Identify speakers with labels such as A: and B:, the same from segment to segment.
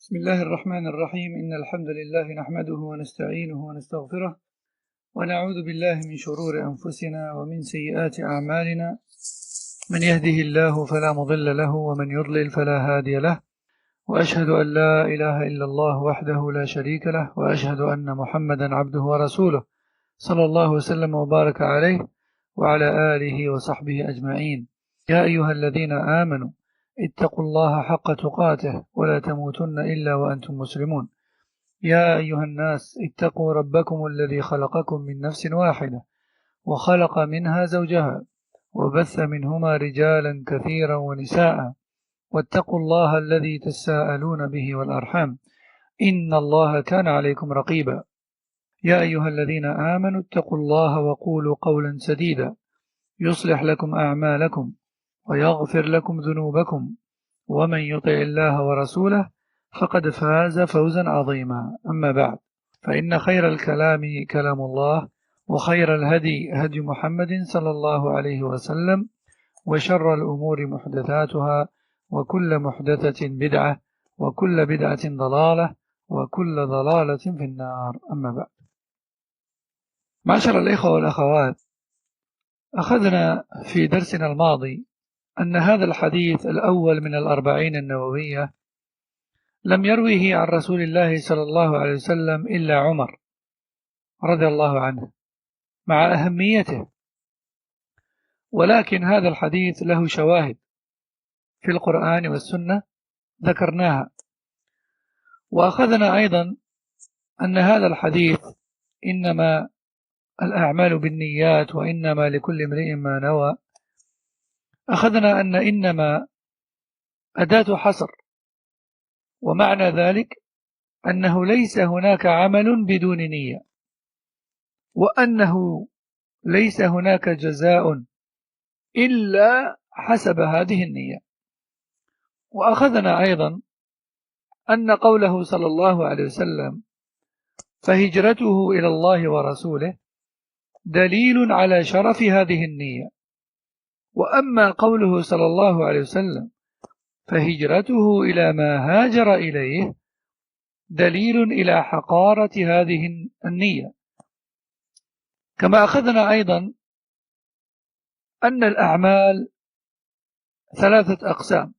A: بسم الله الرحمن الرحيم إن الحمد لله نحمده ونستعينه ونستغفره ونعوذ بالله من شرور أنفسنا ومن سيئات أعمالنا من يهده الله فلا مضل له ومن يضلل فلا هادي له وأشهد أن لا إله إلا الله وحده لا شريك له وأشهد أن محمدا عبده ورسوله صلى الله وسلم وبارك عليه وعلى آله وصحبه أجمعين. يا أيها الذين آمنوا اتقوا الله حق تقاته ولا تموتن إلا وأنتم مسلمون. يا أيها الناس اتقوا ربكم الذي خلقكم من نفس واحدة وخلق منها زوجها وبث منهما رجالا كثيرا ونساء واتقوا الله الذي تساءلون به والأرحام إن الله كان عليكم رقيبا. يا أيها الذين آمنوا اتقوا الله وقولوا قولا سديدا يصلح لكم أعمالكم ويغفر لكم ذنوبكم ومن يطع الله ورسوله فقد فاز فوزا عظيما. أما بعد، فإن خير الكلام كلام الله وخير الهدي هدي محمد صلى الله عليه وسلم وشر الأمور محدثاتها وكل محدثة بدعة وكل بدعة ضلالة وكل ضلالة في النار. أما بعد، معشر الإخوة والأخوات، أخذنا في درسنا الماضي أن هذا الحديث الأول من الأربعين النووية لم يرويه عن رسول الله صلى الله عليه وسلم إلا عمر رضي الله عنه مع أهميته، ولكن هذا الحديث له شواهد في القرآن والسنة ذكرناها. وأخذنا أيضا أن هذا الحديث إنما الأعمال بالنيات وإنما لكل امرئ ما نوى. أخذنا أن إنما أداة حصر، ومعنى ذلك أنه ليس هناك عمل بدون نية، وأنه ليس هناك جزاء إلا حسب هذه النية. وأخذنا أيضا أن قوله صلى الله عليه وسلم فهجرته إلى الله ورسوله دليل على شرف هذه النية، وأما قوله صلى الله عليه وسلم فهجرته إلى ما هاجر إليه دليل إلى حقارة هذه النية. كما أخذنا أيضا أن الأعمال ثلاثة أقسام: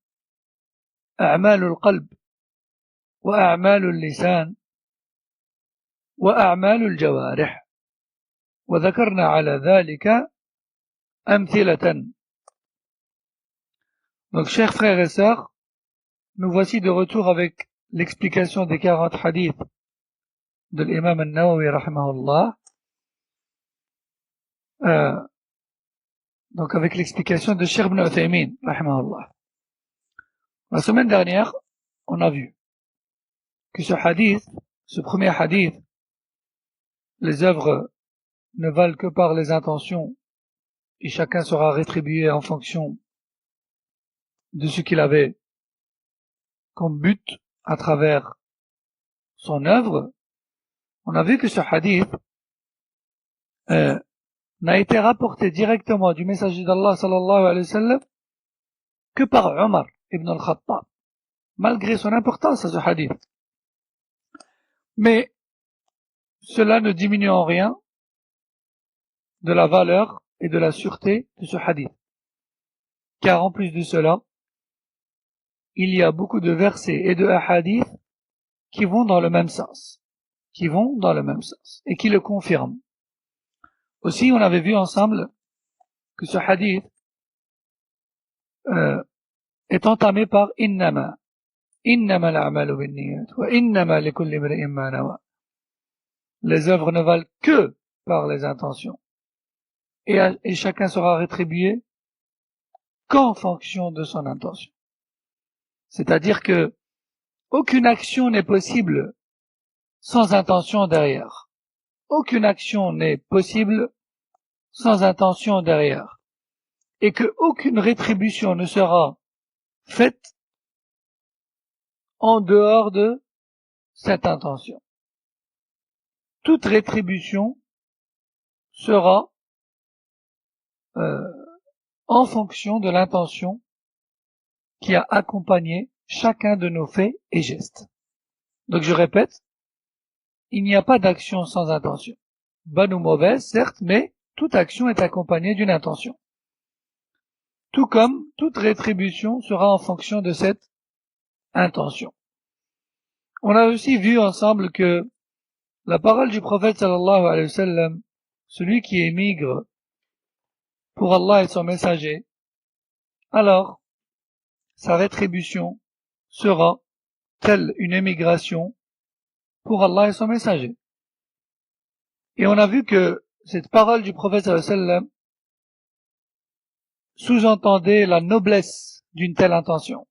A: أعمال القلب وأعمال اللسان وأعمال الجوارح، وذكرنا على ذلك أمثلة. Donc, chers frères et sœurs, nous voici de retour avec l'explication des 40 hadiths de l'imam al-Nawawi rahimahullah. Donc avec l'explication de Cheikh Ibn Uthaymin rahimahullah. La semaine dernière, on a vu que ce hadith, ce premier hadith, les œuvres ne valent que par les intentions et chacun sera rétribué en fonction de ce qu'il avait comme but à travers son œuvre. On a vu que ce hadith n'a été rapporté directement du messager d'Allah sallallahu alayhi wa sallam que par Omar ibn al-Khattab, malgré son importance à ce hadith. Mais cela ne diminue en rien de la valeur et de la sûreté de ce hadith. Car en plus de cela, il y a beaucoup de versets et de hadiths qui vont dans le même sens, et qui le confirment. Aussi, on avait vu ensemble que ce hadith est entamé par innama al-a'malu binniyat wa innama likulli imri'in ma nawa. Les œuvres ne valent que par les intentions, et chacun sera rétribué qu'en fonction de son intention. C'est-à-dire que aucune action n'est possible sans intention derrière. Aucune action n'est possible sans intention derrière. Et que aucune rétribution ne sera faite en dehors de cette intention. Toute rétribution sera en fonction de l'intention qui a accompagné chacun de nos faits et gestes. Donc je répète, il n'y a pas d'action sans intention. Bonne ou mauvaise, certes, mais toute action est accompagnée d'une intention. Tout comme toute rétribution sera en fonction de cette intention. On a aussi vu ensemble que la parole du prophète sallallahu alayhi wa sallam, celui qui émigre pour Allah et son messager, alors sa rétribution sera telle une émigration pour Allah et son messager. Et on a vu que cette parole du prophète sallallahu alayhi wa sallam sous-entendait la noblesse d'une telle intention.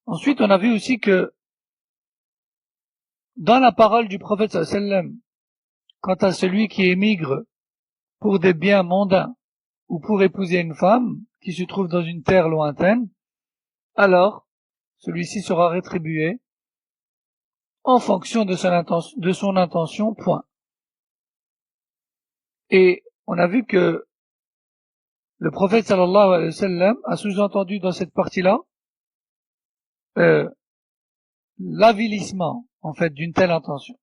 A: Ensuite, on a vu aussi que dans la parole du prophète sallallahu alayhi wa sallam, quant à celui qui émigre pour des biens mondains ou pour épouser une femme qui se trouve dans une terre lointaine, alors celui-ci sera rétribué en fonction de son intention, point. Et on a vu que le prophète sallallahu alayhi wa sallam a sous-entendu dans cette partie-là l'avilissement en fait d'une telle intention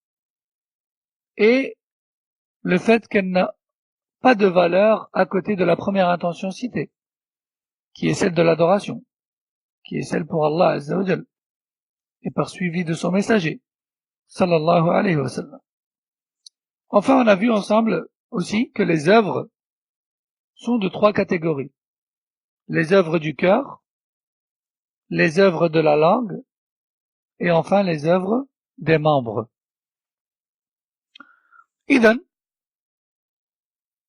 A: et le fait qu'elle n'a pas de valeur à côté de la première intention citée, qui est celle de l'adoration, qui est celle pour Allah azza wa jal, et par suivi de son messager sallallahu alayhi wa sallam. Enfin, on a vu ensemble aussi que les œuvres sont de 3 catégories. Les œuvres du cœur, les œuvres de la langue, et enfin les œuvres des membres. إذن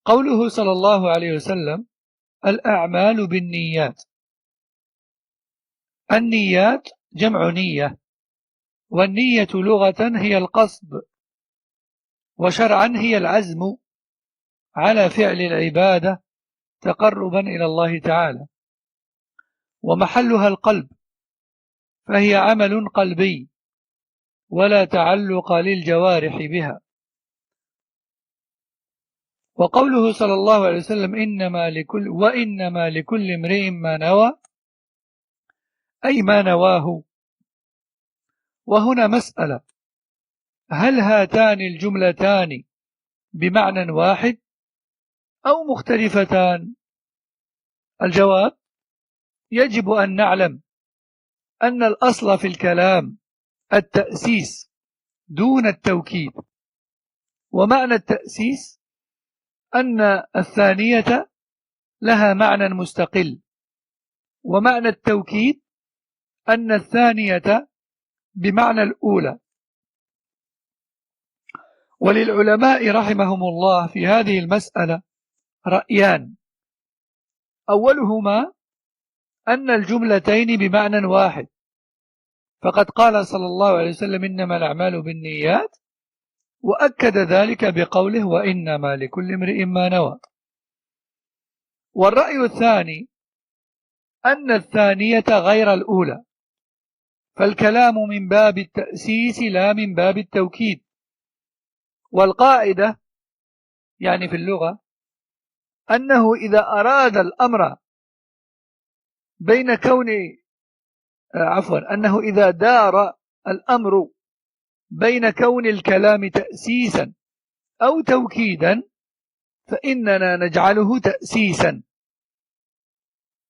A: قوله صلى الله عليه وسلم الأعمال بالنيات. النيات جمع نية، والنية لغة هي القصد، وشرعا هي العزم على فعل العبادة تقربا إلى الله تعالى، ومحلها القلب، فهي عمل قلبي ولا تعلق للجوارح بها. وقوله صلى الله عليه وسلم وإنما لكل امرئ ما نوى، أي ما نواه. وهنا مسألة، هل هاتان الجملتان بمعنى واحد أو مختلفتان؟ الجواب: يجب أن نعلم أن الأصل في الكلام التأسيس دون التوكيد، ومعنى التأسيس أن الثانية لها معنى مستقل، ومعنى التوكيد أن الثانية بمعنى الأولى. وللعلماء رحمهم الله في هذه المسألة رأيان، أولهما أن الجملتين بمعنى واحد، فقد قال صلى الله عليه وسلم إنما الأعمال بالنيات، وأكد ذلك بقوله وإنما لكل امرئ ما نوى. والرأي الثاني أن الثانية غير الأولى، فالكلام من باب التأسيس لا من باب التوكيد. والقاعدة يعني في اللغة أنه إذا أراد الأمر أنه إذا دار الأمر بين كون الكلام تأسيسا أو توكيدا فإننا نجعله تأسيسا،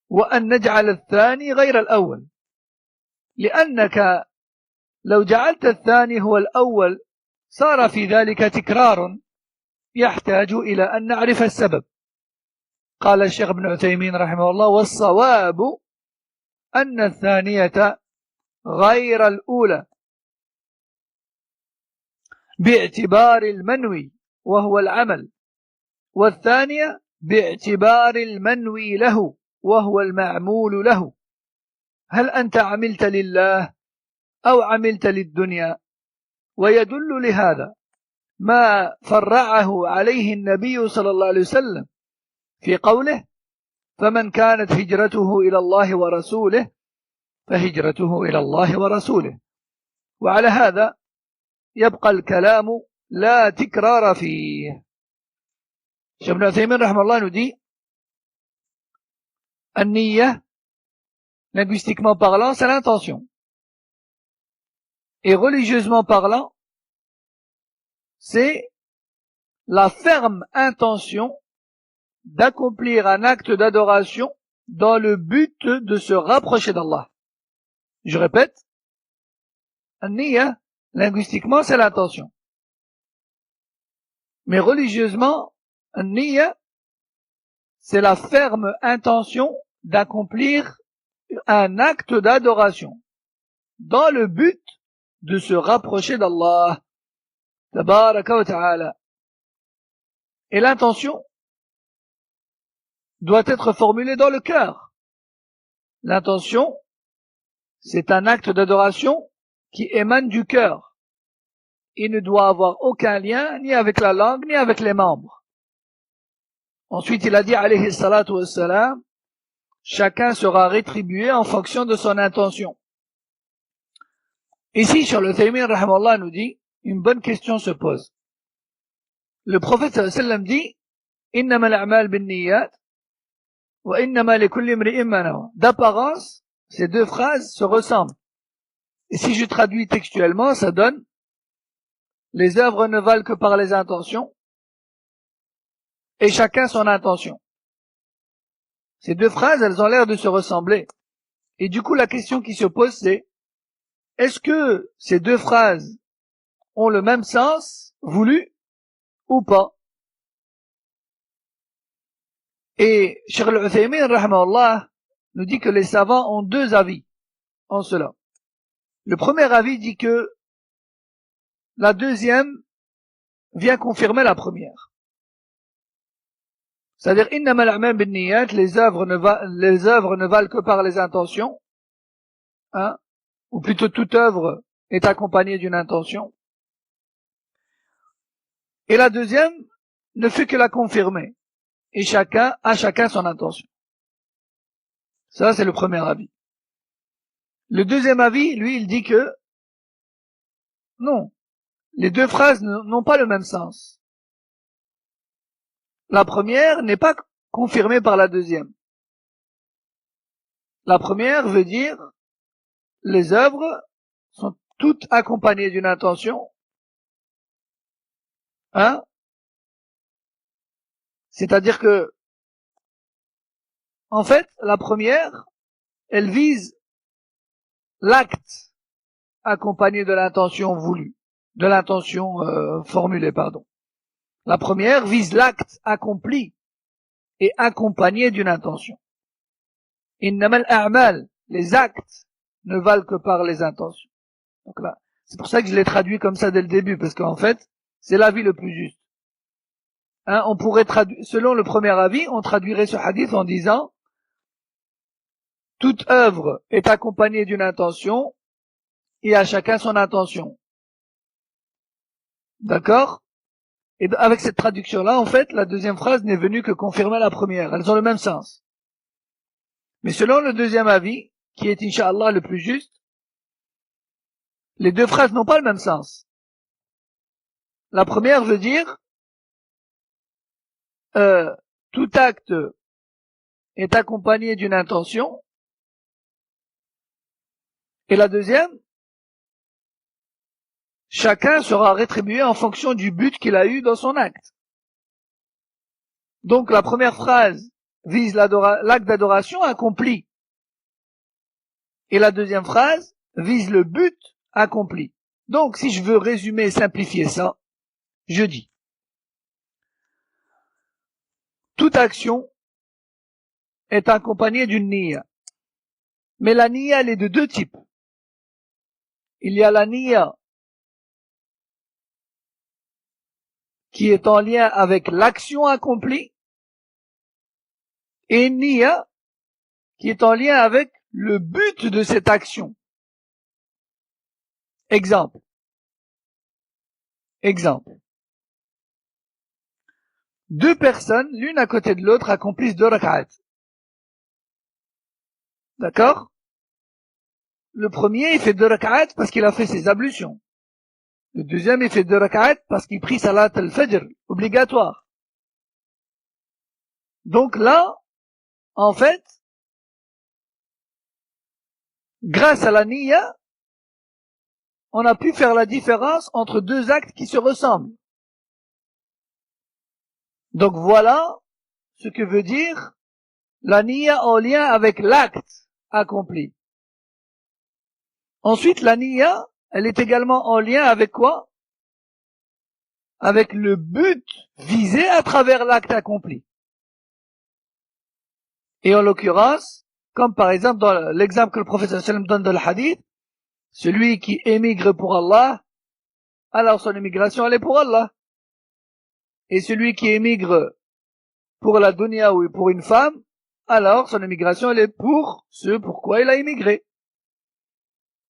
A: وأن نجعل الثاني غير الأول، لأنك لو جعلت الثاني هو الأول صار في ذلك تكرار يحتاج إلى أن نعرف السبب. قال الشيخ ابن عثيمين رحمه الله: والصواب أن الثانية غير الأولى باعتبار المنوي وهو العمل، والثانية باعتبار المنوي له وهو المعمول له. هل أنت عملت لله أو عملت للدنيا؟ ويدل لهذا ما فرعه عليه النبي صلى الله عليه وسلم في قوله: فمن كانت هجرته إلى الله ورسوله فهجرته إلى الله ورسوله. وعلى هذا يبقى الكلام لا تكرار فيه. Cheikh Ibn Uthaymin rahimahullah nous dit an-niyya, linguistiquement parlant, c'est l'intention. Et religieusement parlant, c'est la ferme intention d'accomplir un acte d'adoration dans le but de se rapprocher d'Allah. Je répète, an-niyya, linguistiquement, c'est l'intention. Mais religieusement, an-niyya, c'est la ferme intention d'accomplir un acte d'adoration dans le but de se rapprocher d'Allah. Tabaraka wa ta'ala. Et l'intention doit être formulée dans le cœur. L'intention, c'est un acte d'adoration qui émane du cœur. Il ne doit avoir aucun lien ni avec la langue ni avec les membres. Ensuite, il a dit, alayhi salatu wassalam, chacun sera rétribué en fonction de son intention. Ici, Cheikh Al-Uthaymin, rahimahullah, nous dit, une bonne question se pose. Le prophète sallallahu alayhi wa sallam dit, innama al-a'mal bin-niyyat wa innama likulli imri'in ma nawa. D'apparence, ces deux phrases se ressemblent. Et si je traduis textuellement, ça donne, les œuvres ne valent que par les intentions, et chacun son intention. Ces deux phrases, elles ont l'air de se ressembler. Et du coup, la question qui se pose, c'est, est-ce que ces deux phrases ont le même sens voulu ou pas? Et Cheikh Al-Uthaymin, rahimahullah, nous dit que les savants ont deux avis en cela. Le premier avis dit que la deuxième vient confirmer la première. C'est-à-dire, innama al-a'mal bin-niyyat, les œuvres ne valent que par les intentions, hein, ou plutôt toute œuvre est accompagnée d'une intention. Et la deuxième ne fait que la confirmer. Et chacun son intention. Ça, c'est le premier avis. Le deuxième avis, lui, il dit que non, les deux phrases n'ont pas le même sens. La première n'est pas confirmée par la deuxième. La première veut dire les œuvres sont toutes accompagnées d'une intention. Hein? C'est-à-dire que, en fait, la première, elle vise l'acte accompagné de l'intention voulue, de l'intention formulée, pardon. La première vise l'acte accompli et accompagné d'une intention. Innama al-a'mal, les actes ne valent que par les intentions. Donc là, c'est pour ça que je l'ai traduit comme ça dès le début, parce qu'en fait, c'est l'avis le plus juste. Hein, on pourrait traduire, selon le premier avis, on traduirait ce hadith en disant toute œuvre est accompagnée d'une intention et à chacun son intention. D'accord? Et avec cette traduction-là, en fait, la deuxième phrase n'est venue que confirmer la première. Elles ont le même sens. Mais selon le deuxième avis, qui est Inch'Allah le plus juste, les deux phrases n'ont pas le même sens. La première veut dire tout acte est accompagné d'une intention. Et la deuxième, chacun sera rétribué en fonction du but qu'il a eu dans son acte. Donc la première phrase vise l'acte d'adoration accompli. Et la deuxième phrase vise le but accompli. Donc si je veux résumer et simplifier ça, je dis toute action est accompagnée d'une niyya. Mais la niyya, elle est de deux types. Il y a la niyya qui est en lien avec l'action accomplie et une niyya qui est en lien avec le but de cette action. Exemple. Deux personnes, l'une à côté de l'autre, accomplissent 2 rak'at. D'accord? Le premier, il fait 2 rak'at parce qu'il a fait ses ablutions. Le deuxième, il fait 2 rak'at parce qu'il prie salat al-fajr, obligatoire. Donc là, en fait, grâce à la niyya, on a pu faire la différence entre deux actes qui se ressemblent. Donc voilà ce que veut dire la niya en lien avec l'acte accompli. Ensuite, la niya, elle est également en lien avec quoi? Avec le but visé à travers l'acte accompli. Et en l'occurrence, comme par exemple dans l'exemple que le prophète sallallahu alayhi wa sallam donne dans le hadith, celui qui émigre pour Allah, alors son émigration elle est pour Allah. Et celui qui émigre pour la dunya ou pour une femme, alors son émigration elle est pour ce pourquoi il a émigré.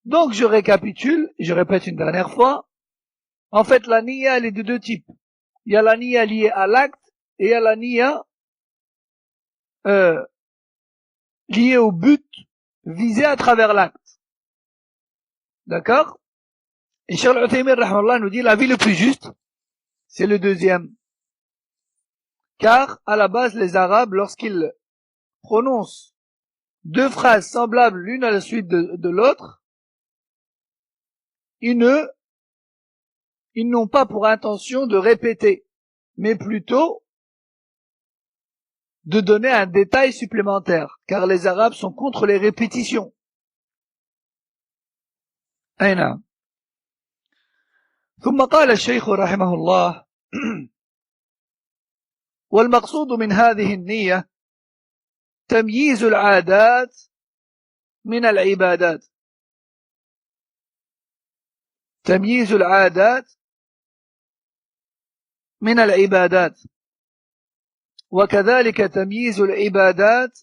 A: Donc je récapitule, et je répète une dernière fois, en fait la niya elle est de deux types. Il y a la niya liée à l'acte et il y a la niya liée au but visé à travers l'acte. D'accord? Et Cheikh Al-Uthaymin rahmallah nous dit l'avis le plus juste, c'est le deuxième. Car à la base les Arabes lorsqu'ils prononcent deux phrases semblables l'une à la suite de l'autre, ils n'ont pas pour intention de répéter, mais plutôt de donner un détail supplémentaire, car les Arabes sont contre les répétitions. أين ثم قال الشيخ رحمه الله والمقصود من هذه النية تمييز العادات من العبادات تمييز العادات من العبادات وكذلك تمييز العبادات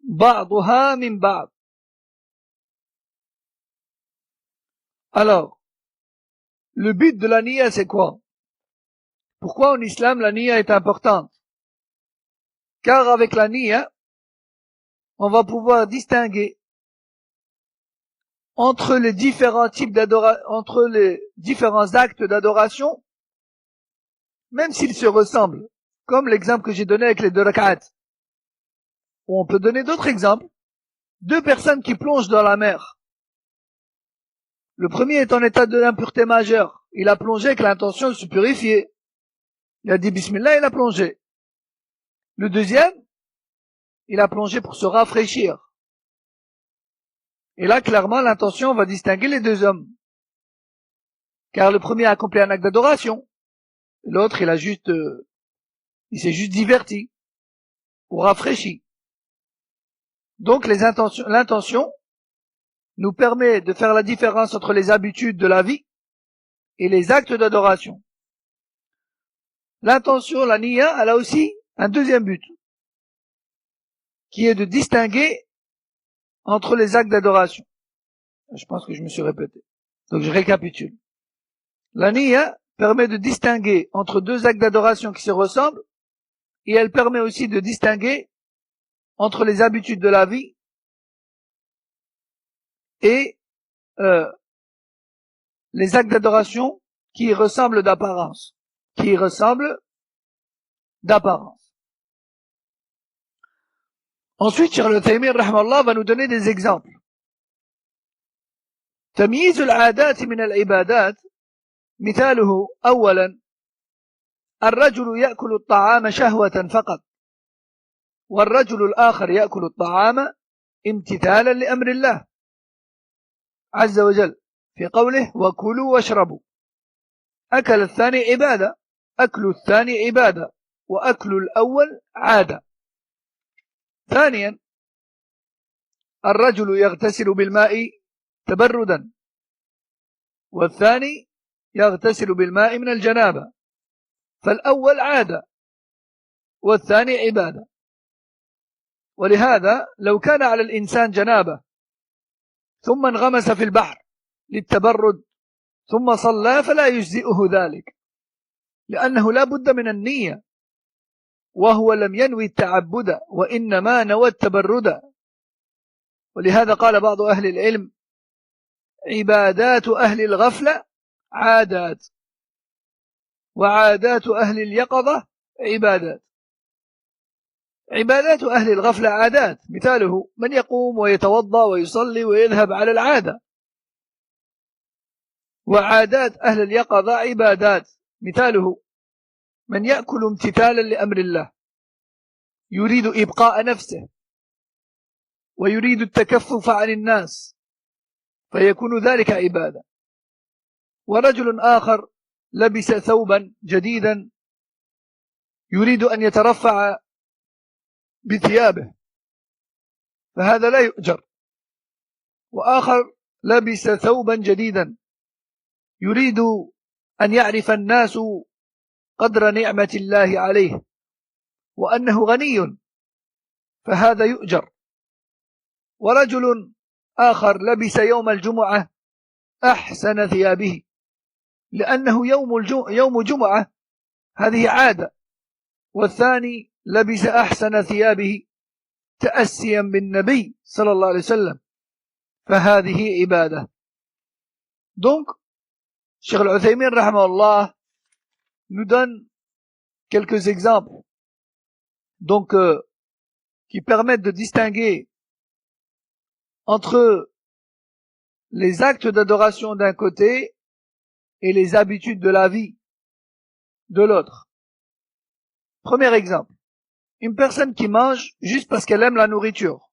A: بعضها من بعض. Alors, le but de la niya c'est quoi? Pourquoi en islam la niya est importante? Car avec la niya, on va pouvoir distinguer entre les différents types entre les différents actes d'adoration, même s'ils se ressemblent, comme l'exemple que j'ai donné avec les deux rak'at. Ou on peut donner d'autres exemples. Deux personnes qui plongent dans la mer. Le premier est en état de l'impureté majeure. Il a plongé avec l'intention de se purifier. Il a dit Bismillah, il a plongé. Le deuxième, il a plongé pour se rafraîchir. Et là, clairement, l'intention va distinguer les deux hommes. Car le premier a accompli un acte d'adoration. L'autre, il s'est juste diverti. Ou rafraîchi. Donc, l'intention nous permet de faire la différence entre les habitudes de la vie et les actes d'adoration. L'intention, la niya, elle a aussi un deuxième but, qui est de distinguer entre les actes d'adoration. Je pense que je me suis répété. Donc je récapitule. La niya permet de distinguer entre deux actes d'adoration qui se ressemblent, et elle permet aussi de distinguer entre les habitudes de la vie et les actes d'adoration qui y ressemblent d'apparence. Ensuite, Cheikh Al-Uthaymin rahmallah va nous donner des exemples. تمييز العادات من العبادات مثاله أولا الرجل يأكل الطعام شهوة فقط والرجل الآخر يأكل الطعام امتثالا لأمر الله عز وجل في قوله وكلوا واشربوا. أكل الثاني عبادة، أكل الثاني عبادة، وأكل الأول عادة. ثانيا الرجل يغتسل بالماء تبردا والثاني يغتسل بالماء من الجنابة، فالأول عادة والثاني عبادة. ولهذا لو كان على الإنسان جنابة ثم انغمس في البحر للتبرد ثم صلى فلا يجزئه ذلك، لأنه لا بد من النية، وهو لم ينوي التعبد وإنما نوى التبرد. ولهذا قال بعض أهل العلم عبادات أهل الغفلة عادات وعادات أهل اليقظة عبادات. عبادات أهل الغفلة عادات، مثاله من يقوم ويتوضأ ويصلي ويذهب على العادة، وعادات أهل اليقظة عبادات. مثاله من يأكل امتثالا لأمر الله يريد إبقاء نفسه ويريد التكفف عن الناس فيكون ذلك عبادة. ورجل آخر لبس ثوبا جديدا يريد أن يترفع بثيابه فهذا لا يؤجر. وآخر لبس ثوبا جديدا يريد أن يعرف الناس قدر نعمة الله عليه وأنه غني فهذا يؤجر. ورجل آخر لبس يوم الجمعة أحسن ثيابه لأنه يوم جمعة هذه عادة، والثاني لبس أحسن ثيابه تأسيا بالنبي صلى الله عليه وسلم فهذه عبادة. Donc, Cheikh Al-Uthaymin rahimahullah nous donne quelques exemples donc qui permettent de distinguer entre les actes d'adoration d'un côté et les habitudes de la vie de l'autre. Premier exemple, une personne qui mange juste parce qu'elle aime la nourriture.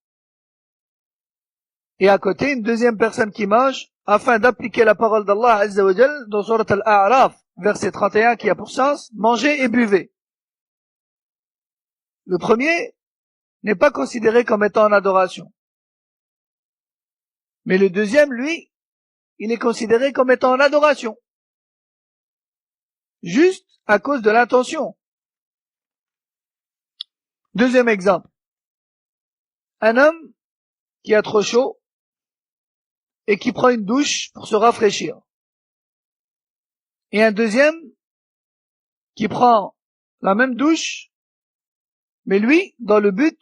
A: Et à côté, une deuxième personne qui mange afin d'appliquer la parole d'Allah Azza wa Jal dans Surat Al-A'raf, verset 31, qui a pour sens, mangez et buvez. Le premier n'est pas considéré comme étant en adoration. Mais le deuxième, lui, il est considéré comme étant en adoration. Juste à cause de l'intention. Deuxième exemple. Un homme qui a trop chaud et qui prend une douche pour se rafraîchir. Et un deuxième qui prend la même douche, mais lui, dans le but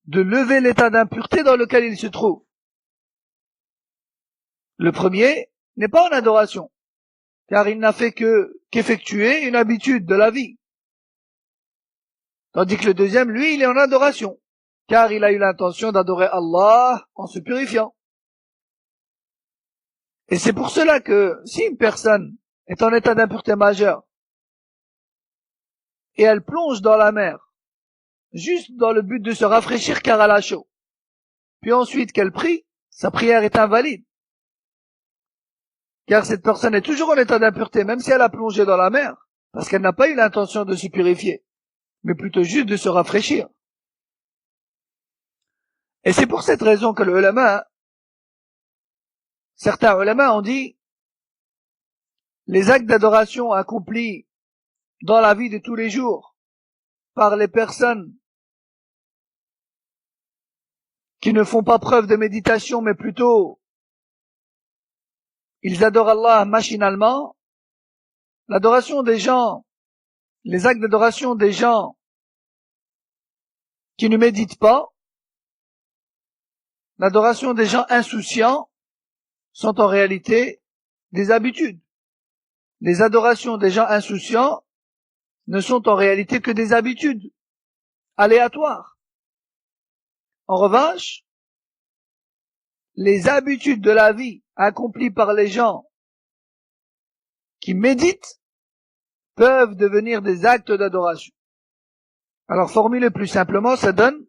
A: de lever l'état d'impureté dans lequel il se trouve. Le premier n'est pas en adoration, car il n'a fait qu'effectuer une habitude de la vie. Tandis que le deuxième, lui, il est en adoration, car il a eu l'intention d'adorer Allah en se purifiant. Et c'est pour cela que si une personne est en état d'impureté majeure et elle plonge dans la mer, juste dans le but de se rafraîchir car elle a chaud, puis ensuite qu'elle prie, sa prière est invalide. Car cette personne est toujours en état d'impureté, même si elle a plongé dans la mer, parce qu'elle n'a pas eu l'intention de se purifier, mais plutôt juste de se rafraîchir. Et c'est pour cette raison que certains ulama ont dit, les actes d'adoration accomplis dans la vie de tous les jours par les personnes qui ne font pas preuve de méditation, mais plutôt ils adorent Allah machinalement, l'adoration des gens, les actes d'adoration des gens qui ne méditent pas, l'adoration des gens insouciants sont en réalité des habitudes. Les adorations des gens insouciants ne sont en réalité que des habitudes aléatoires. En revanche, les habitudes de la vie accomplies par les gens qui méditent peuvent devenir des actes d'adoration. Alors, formuler plus simplement, ça donne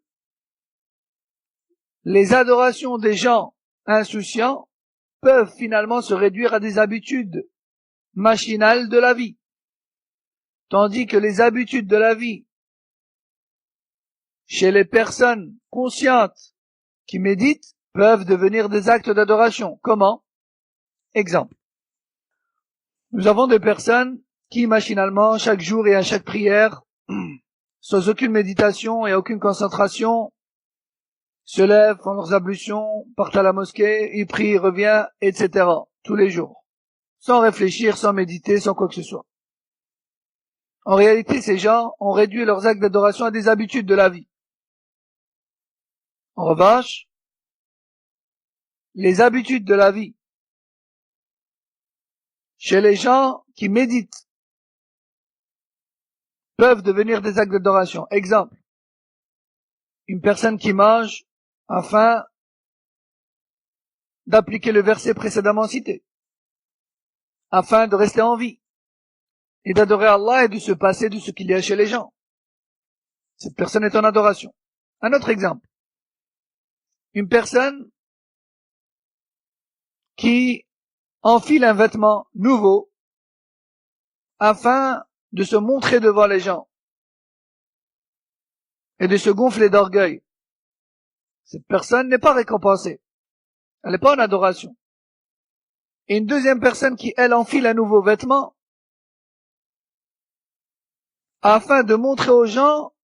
A: les adorations des gens insouciants peuvent finalement se réduire à des habitudes machinales de la vie, tandis que les habitudes de la vie chez les personnes conscientes qui méditent peuvent devenir des actes d'adoration. Comment? Exemple. Nous avons des personnes qui machinalement, chaque jour et à chaque prière, sans aucune méditation et aucune concentration, se lèvent, font leurs ablutions, partent à la mosquée, ils prient, ils reviennent, etc. tous les jours. Sans réfléchir, sans méditer, sans quoi que ce soit. En réalité, ces gens ont réduit leurs actes d'adoration à des habitudes de la vie. En revanche, les habitudes de la vie chez les gens qui méditent peuvent devenir des actes d'adoration. Exemple, une personne qui mange afin d'appliquer le verset précédemment cité. afin de rester en vie et d'adorer Allah et de se passer de ce qu'il y a chez les gens. Cette personne est en adoration. Un autre exemple. Une personne qui enfile un vêtement nouveau afin de se montrer devant les gens et de se gonfler d'orgueil. Cette personne n'est pas récompensée. Elle n'est pas en adoration. Et une deuxième personne qui, elle, enfile un nouveau vêtement afin de montrer aux gens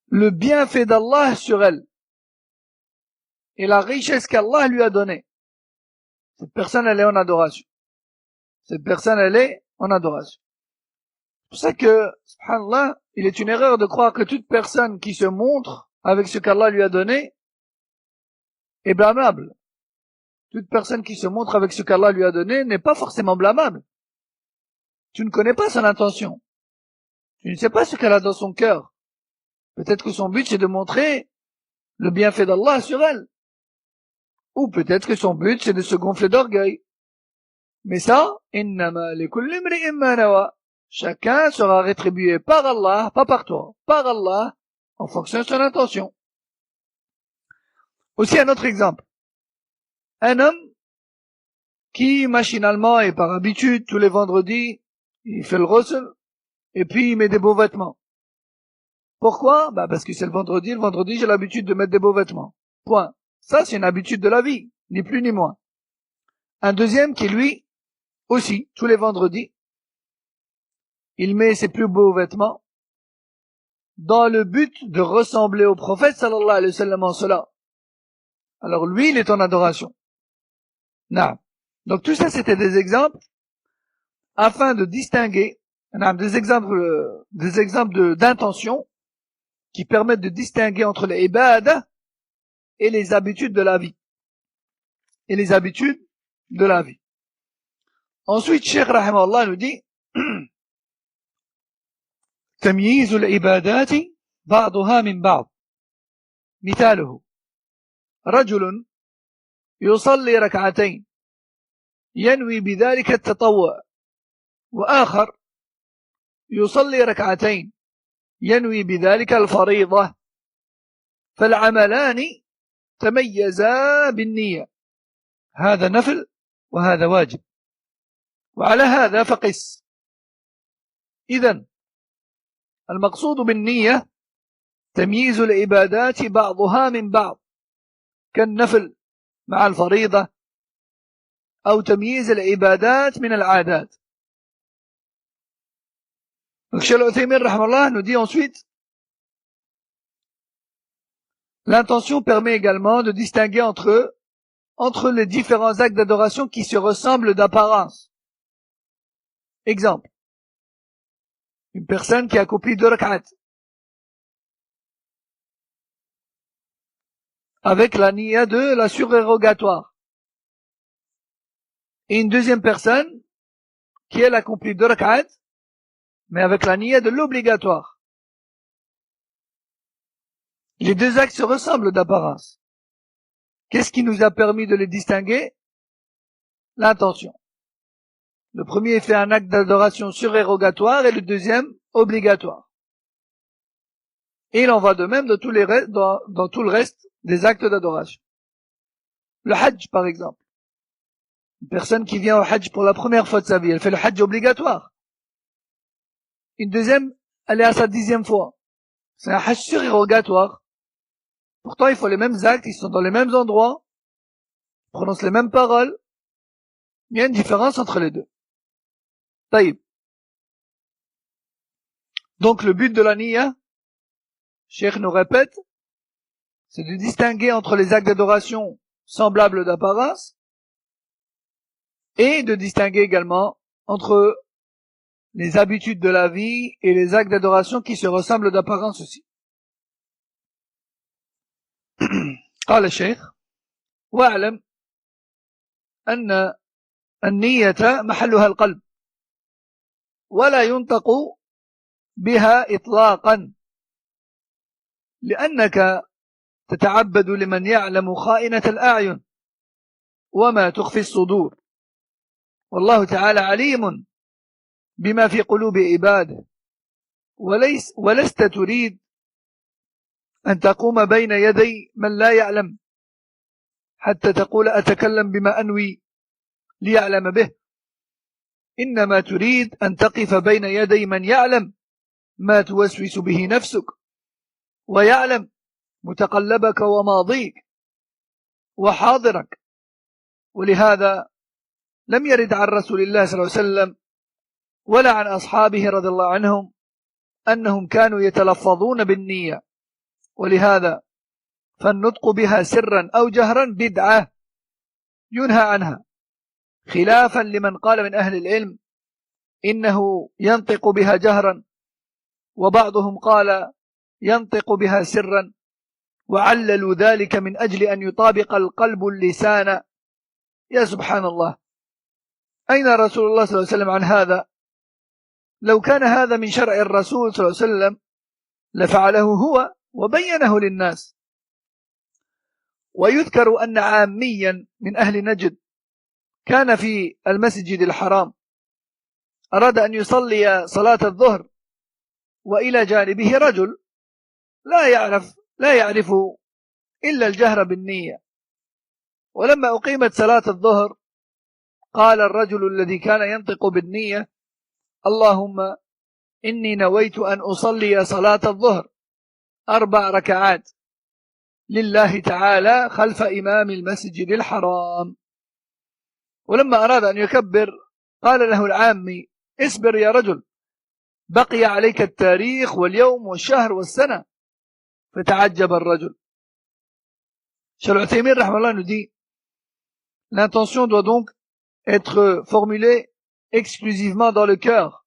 A: le bienfait d'Allah sur elle et la richesse qu'Allah lui a donnée. Cette personne, elle est en adoration. Cette personne, elle est en adoration. C'est pour ça que, subhanallah, il est une erreur de croire que toute personne qui se montre avec ce qu'Allah lui a donné est blâmable. Toute personne qui se montre avec ce qu'Allah lui a donné n'est pas forcément blâmable. Tu ne connais pas son intention. Tu ne sais pas ce qu'elle a dans son cœur. Peut-être que son but c'est de montrer le bienfait d'Allah sur elle. Ou peut-être que son but c'est de se gonfler d'orgueil. Mais ça, innama likulli imri'in ma nawa. Chacun sera rétribué par Allah, pas par toi, par Allah, en fonction de son intention. Aussi un autre exemple. Un homme qui, machinalement et par habitude, tous les vendredis, il fait le ghusl, et puis il met des beaux vêtements. Pourquoi? Parce que c'est le vendredi j'ai l'habitude de mettre des beaux vêtements. Point. Ça, c'est une habitude de la vie, ni plus ni moins. Un deuxième qui, lui, aussi, tous les vendredis, il met ses plus beaux vêtements dans le but de ressembler au prophète sallallahu alayhi wa sallam en cela. Alors lui, il est en adoration. Non. Donc tout ça, c'était des exemples afin de distinguer, des exemples d'intention qui permettent de distinguer entre les ibadah et les habitudes de la vie. Et les habitudes de la vie. Ensuite, Cheikh Rahimahullah nous dit تمييز العبادات بعضها من بعض مثاله رجل يصلي ركعتين ينوي بذلك التطوع وآخر يصلي ركعتين ينوي بذلك الفريضة فالعملان تميزا بالنية هذا نفل وهذا واجب وعلى هذا فقس إذن المقصود بالنية تمييز العبادات بعضها من بعض كالنفل مع الفريضة أو تمييز العبادات من العادات. Donc, Cheikh Al-Uthaymin rahimahullah nous dit ensuite l'intention permet également de distinguer entre les différents actes d'adoration qui se ressemblent d'apparence. Exemple. Une personne qui accomplit 2 rak'at avec la niya de la surérogatoire. Et une deuxième personne qui elle accomplit 2 rak'at mais avec la niya de l'obligatoire. Les deux actes se ressemblent d'apparence. Qu'est-ce qui nous a permis de les distinguer? L'intention. Le premier fait un acte d'adoration surérogatoire et le deuxième obligatoire. Et il en va de même dans tout le reste des actes d'adoration. Le hajj, par exemple. Une personne qui vient au hajj pour la première fois de sa vie, elle fait le hajj obligatoire. Une deuxième, elle est à sa 10e fois. C'est un hajj surérogatoire. Pourtant, ils font les mêmes actes, ils sont dans les mêmes endroits, ils prononcent les mêmes paroles. Il y a une différence entre les deux. Taïb. Donc, le but de la niya, Cheikh nous répète, c'est de distinguer entre les actes d'adoration semblables d'apparence et de distinguer également entre les habitudes de la vie et les actes d'adoration qui se ressemblent d'apparence aussi. قال الشيخ واعلم أن النية محلها القلب ولا ينطق بها إطلاقا لأنك تتعبد لمن يعلم خائنة الأعين وما تخفي الصدور والله تعالى عليم بما في قلوب عباده ولست تريد أن تقوم بين يدي من لا يعلم حتى تقول أتكلم بما أنوي ليعلم به، إنما تريد أن تقف بين يدي من يعلم ما توسوس به نفسك ويعلم متقلبك وماضيك وحاضرك. ولهذا لم يرد عن رسول الله صلى الله عليه وسلم ولا عن أصحابه رضي الله عنهم أنهم كانوا يتلفظون بالنية، ولهذا فالنطق بها سرا أو جهرا بدعة ينهى عنها، خلافا لمن قال من أهل العلم إنه ينطق بها جهرا، وبعضهم قال ينطق بها سرا، وعللوا ذلك من أجل أن يطابق القلب اللسان. يا سبحان الله، أين رسول الله صلى الله عليه وسلم عن هذا؟ لو كان هذا من شرع الرسول صلى الله عليه وسلم لفعله هو وبينه للناس. ويذكر أن عاميا من أهل نجد كان في المسجد الحرام، أراد أن يصلي صلاة الظهر، وإلى جانبه رجل لا يعرف إلا الجهر بالنية. ولما أقيمت صلاة الظهر قال الرجل الذي كان ينطق بالنية: اللهم إني نويت أن أصلي صلاة الظهر 4 ركعات لله تعالى خلف إمام المسجد الحرام. ولما أراد أن يكبر قال له العامي: اصبر يا رجل، بقي عليك التاريخ واليوم والشهر والسنة. فتعجب الرجل. Cheikh Al-Uthaymin rahmallah nous dit: l'intention doit donc être formulée exclusivement dans le cœur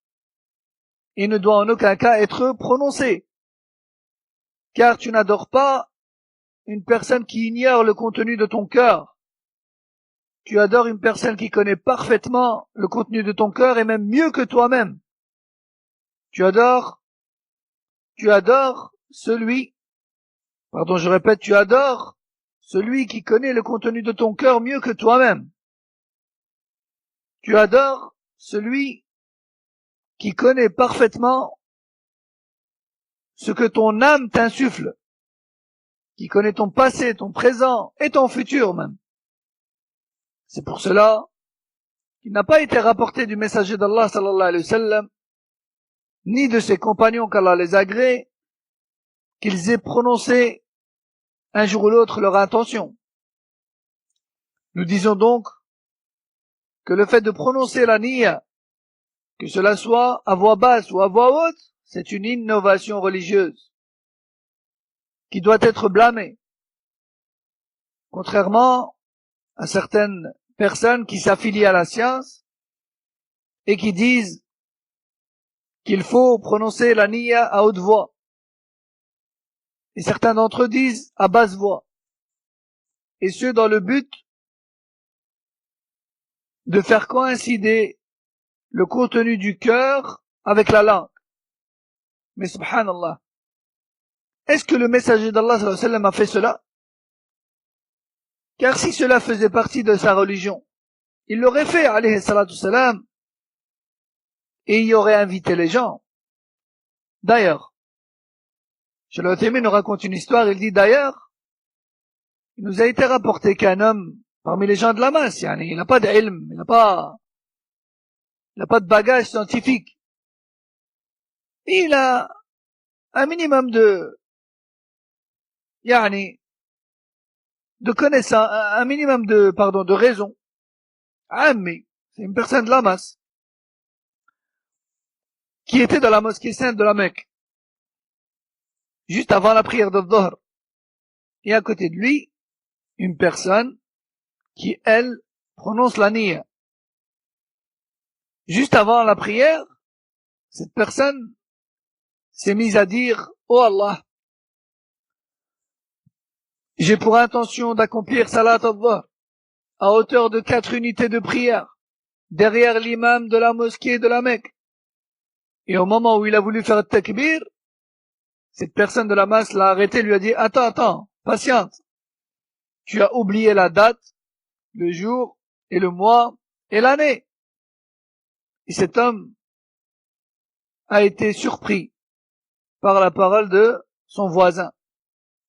A: et ne doit en aucun cas être prononcée, car tu n'adores pas une personne qui ignore le contenu de ton cœur. Tu adores une personne qui connaît parfaitement le contenu de ton cœur et même mieux que toi-même. Tu adores celui qui connaît le contenu de ton cœur mieux que toi-même. Tu adores celui qui connaît parfaitement ce que ton âme t'insuffle, qui connaît ton passé, ton présent et ton futur même. C'est pour cela qu'il n'a pas été rapporté du messager d'Allah sallallahu alayhi wa sallam, ni de ses compagnons qu'Allah les agrée, qu'ils aient prononcé un jour ou l'autre leur intention. Nous disons donc que le fait de prononcer la niya, que cela soit à voix basse ou à voix haute, c'est une innovation religieuse qui doit être blâmée. Contrairement à certaines personnes qui s'affilient à la science et qui disent qu'il faut prononcer la niya à haute voix. Et certains d'entre eux disent à basse voix. Et ce dans le but de faire coïncider le contenu du cœur avec la langue. Mais subhanallah, est-ce que le messager d'Allah sallallahu alayhi wa sallam a fait cela? Car si cela faisait partie de sa religion, il l'aurait fait, alayhi salatu salam, et il y aurait invité les gens. D'ailleurs, Cheikh Al-Uthaymin nous raconte une histoire, il dit d'ailleurs, il nous a été rapporté qu'un homme parmi les gens de la masse, il n'a pas d'ilm, il n'a pas de bagage scientifique. Et il a un minimum de connaissance, un minimum de raison. Mais c'est une personne de la masse qui était dans la mosquée sainte de la Mecque, juste avant la prière de Dhuhr. Et à côté de lui, une personne qui, elle, prononce la niya. Juste avant la prière, cette personne s'est mise à dire: oh Allah, j'ai pour intention d'accomplir salat al-dhuhr à hauteur de 4 unités de prière derrière l'imam de la mosquée de la Mecque. Et au moment où il a voulu faire le takbir, cette personne de la masse l'a arrêté, lui a dit: attends, patiente, tu as oublié la date le jour et le mois et l'année. Et cet homme a été surpris par la parole de son voisin.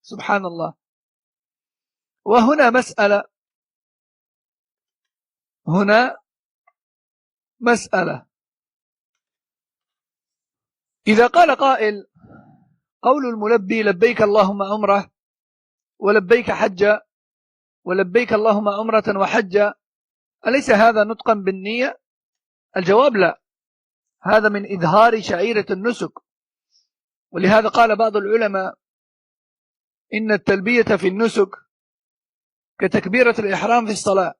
A: Subhanallah. وهنا مسألة إذا قال قائل قول الملبي لبيك اللهم عمره ولبيك حجة ولبيك اللهم عمرة وحجة أليس هذا نطقا بالنية؟ الجواب لا، هذا من إظهار شعيرة النسك. ولهذا قال بعض العلماء إن التلبية في النسك كتكبيرة الإحرام في الصلاة،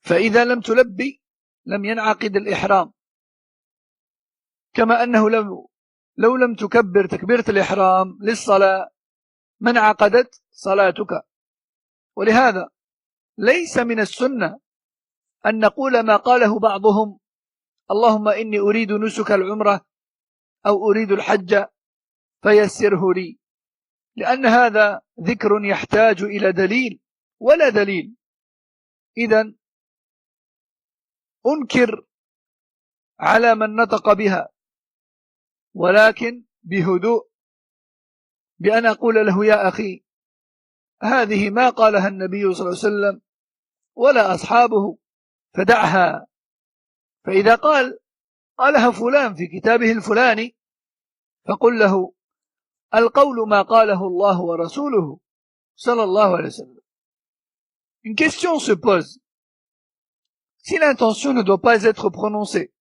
A: فإذا لم تلبي لم ينعقد الإحرام، كما أنه لو لم تكبر تكبيرة الإحرام للصلاة ما انعقدت صلاتك. ولهذا ليس من السنة أن نقول ما قاله بعضهم اللهم إني أريد نسك العمرة أو أريد الحج فيسره لي، لأن هذا ذكر يحتاج إلى دليل ولا دليل. إذن أنكر على من نطق بها، ولكن بهدوء، بأن أقول له يا أخي هذه ما قالها النبي صلى الله عليه وسلم ولا أصحابه فدعها. فإذا قالها فلان في كتابه الفلاني فقل له القول ما قاله الله ورسوله صلى الله عليه وسلم. Une question se pose. Si l'intention ne doit pas être prononcée,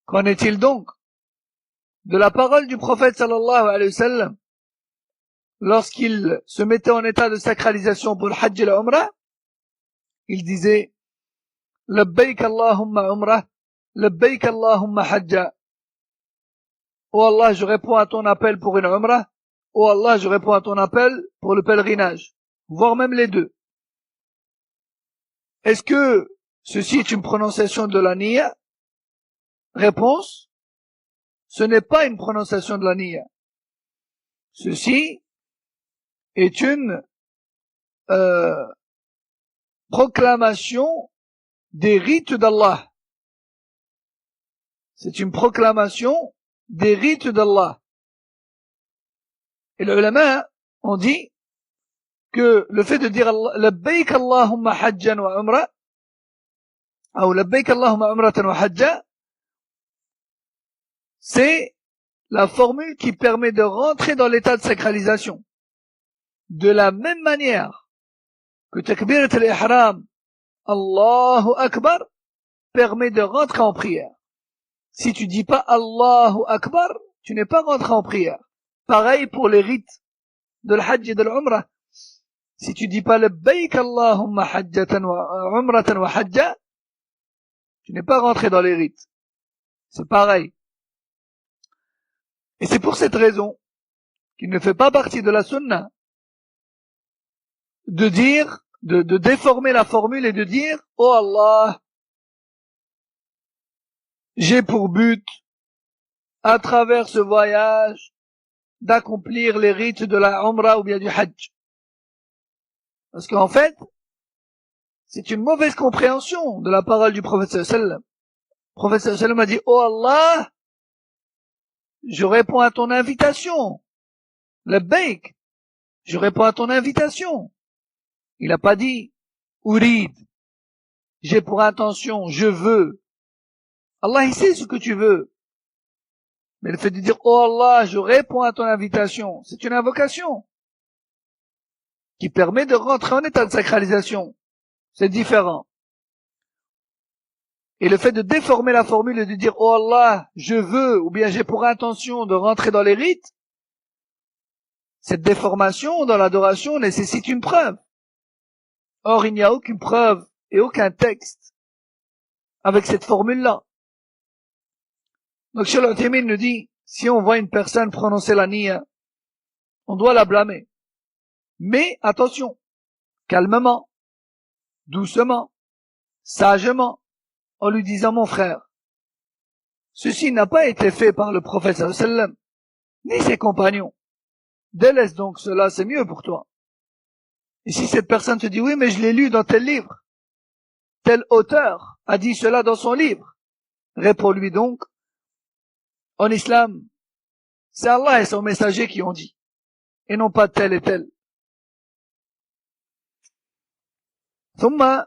A: qu'en est-il donc de la parole du prophète sallallahu alayhi wa sallam lorsqu'il se mettait en état de sacralisation pour le hajj et la umrah? Il disait labbayk Allahumma umrah, labbayk Allahumma hajja. Oh Allah, je réponds à ton appel pour une umrah. Oh Allah, je réponds à ton appel pour le pèlerinage, voire même les deux. Est-ce que ceci est une prononciation de la niya? Réponse: ce n'est pas une prononciation de la niya. Ceci est une proclamation des rites d'Allah. C'est une proclamation des rites d'Allah. Et les ulama ont dit que le fait de dire labbayk Allahumma hajjan wa umra ou labbayk Allahumma umratan wa hajja, c'est la formule qui permet de rentrer dans l'état de sacralisation. De la même manière que takbirat al-ihram Allahu Akbar permet de rentrer en prière. Si tu dis pas Allahu Akbar, tu n'es pas rentré en prière. Pareil pour les rites de l'hajj et de l'umrah. Si tu dis pas labbayk Allahumma hajjatan wa umratan wa hajja, tu n'es pas rentré dans les rites. C'est pareil. Et c'est pour cette raison qu'il ne fait pas partie de la sunna de dire, de déformer la formule et de dire oh Allah, j'ai pour but, à travers ce voyage, d'accomplir les rites de la umrah ou bien du hajj. Parce qu'en fait, c'est une mauvaise compréhension de la parole du prophète sallallahu alayhi wa sallam. Le prophète sallallahu alayhi wa sallam a dit oh Allah, je réponds à ton invitation. Labbayk, je réponds à ton invitation. Il n'a pas dit urid, j'ai pour intention, je veux. Allah, il sait ce que tu veux. Mais le fait de dire oh Allah, je réponds à ton invitation, c'est une invocation qui permet de rentrer en état de sacralisation. C'est différent. Et le fait de déformer la formule et de dire oh Allah, je veux, ou bien j'ai pour intention de rentrer dans les rites, cette déformation dans l'adoration nécessite une preuve. Or, il n'y a aucune preuve et aucun texte avec cette formule-là. Donc, Cheikh Al-Uthaymin nous dit, si on voit une personne prononcer la niya, on doit la blâmer. Mais, attention, calmement, doucement, sagement, en lui disant, mon frère, ceci n'a pas été fait par le prophète sallallahu alayhi wa sallam, ni ses compagnons. Délaisse donc cela, c'est mieux pour toi. Et si cette personne te dit, oui, mais je l'ai lu dans tel livre, tel auteur a dit cela dans son livre, réponds-lui donc, en islam, c'est Allah et son messager qui ont dit, et non pas tel et tel. ثم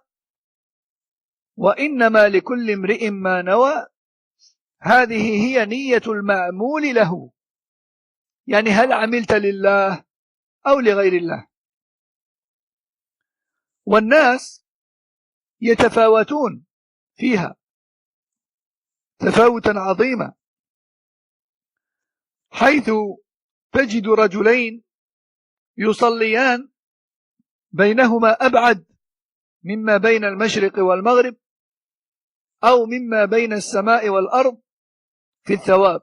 A: وإنما لكل امرئ ما نوى هذه هي نية المعمول له يعني هل عملت لله أو لغير الله. والناس يتفاوتون فيها تفاوتا عظيما، حيث تجد رجلين يصليان بينهما أبعد مما بين المشرق والمغرب أو مما بين السماء والأرض في الثواب،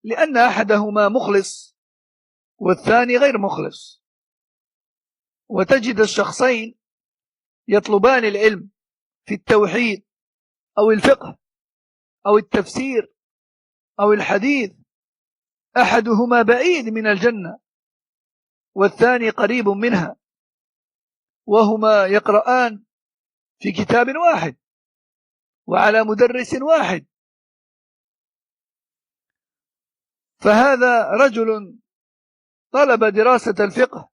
A: لأن أحدهما مخلص والثاني غير مخلص. وتجد الشخصين يطلبان العلم في التوحيد أو الفقه أو التفسير أو الحديث، أحدهما بعيد من الجنة والثاني قريب منها، وهما يقرآن في كتاب واحد وعلى مدرس واحد. فهذا رجل طلب دراسة الفقه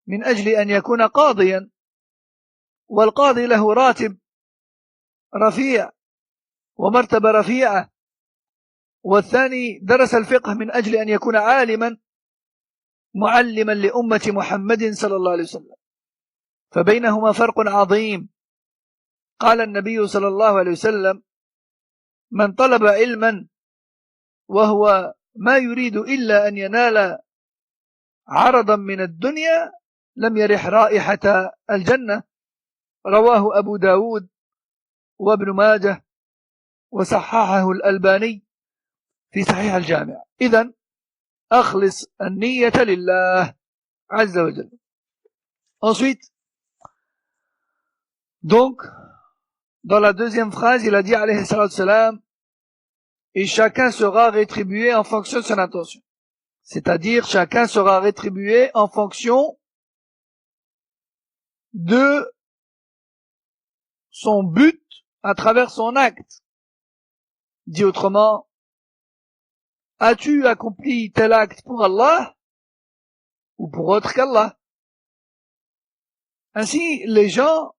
A: من أجل أن يكون قاضيا، والقاضي له راتب رفيع ومرتبة رفيعة، والثاني درس الفقه من أجل أن يكون عالما معلما لأمة محمد صلى الله عليه وسلم، فبينهما فرق عظيم. قال النبي صلى الله عليه وسلم: من طلب علما وهو ما يريد إلا أن ينال عرضا من الدنيا لم يرح رائحة الجنة. رواه أبو داود وابن ماجه وصححه الألباني في صحيح الجامع. إذن أخلص النية لله عز وجل. Ensuite, donc, dans la deuxième phrase, il a dit alayhi salatu salam, et chacun sera rétribué en fonction de son intention. C'est-à-dire, chacun sera rétribué en fonction de son but à travers son acte. Dit autrement, as-tu accompli tel acte pour Allah ou pour autre qu'Allah? Ainsi, les gens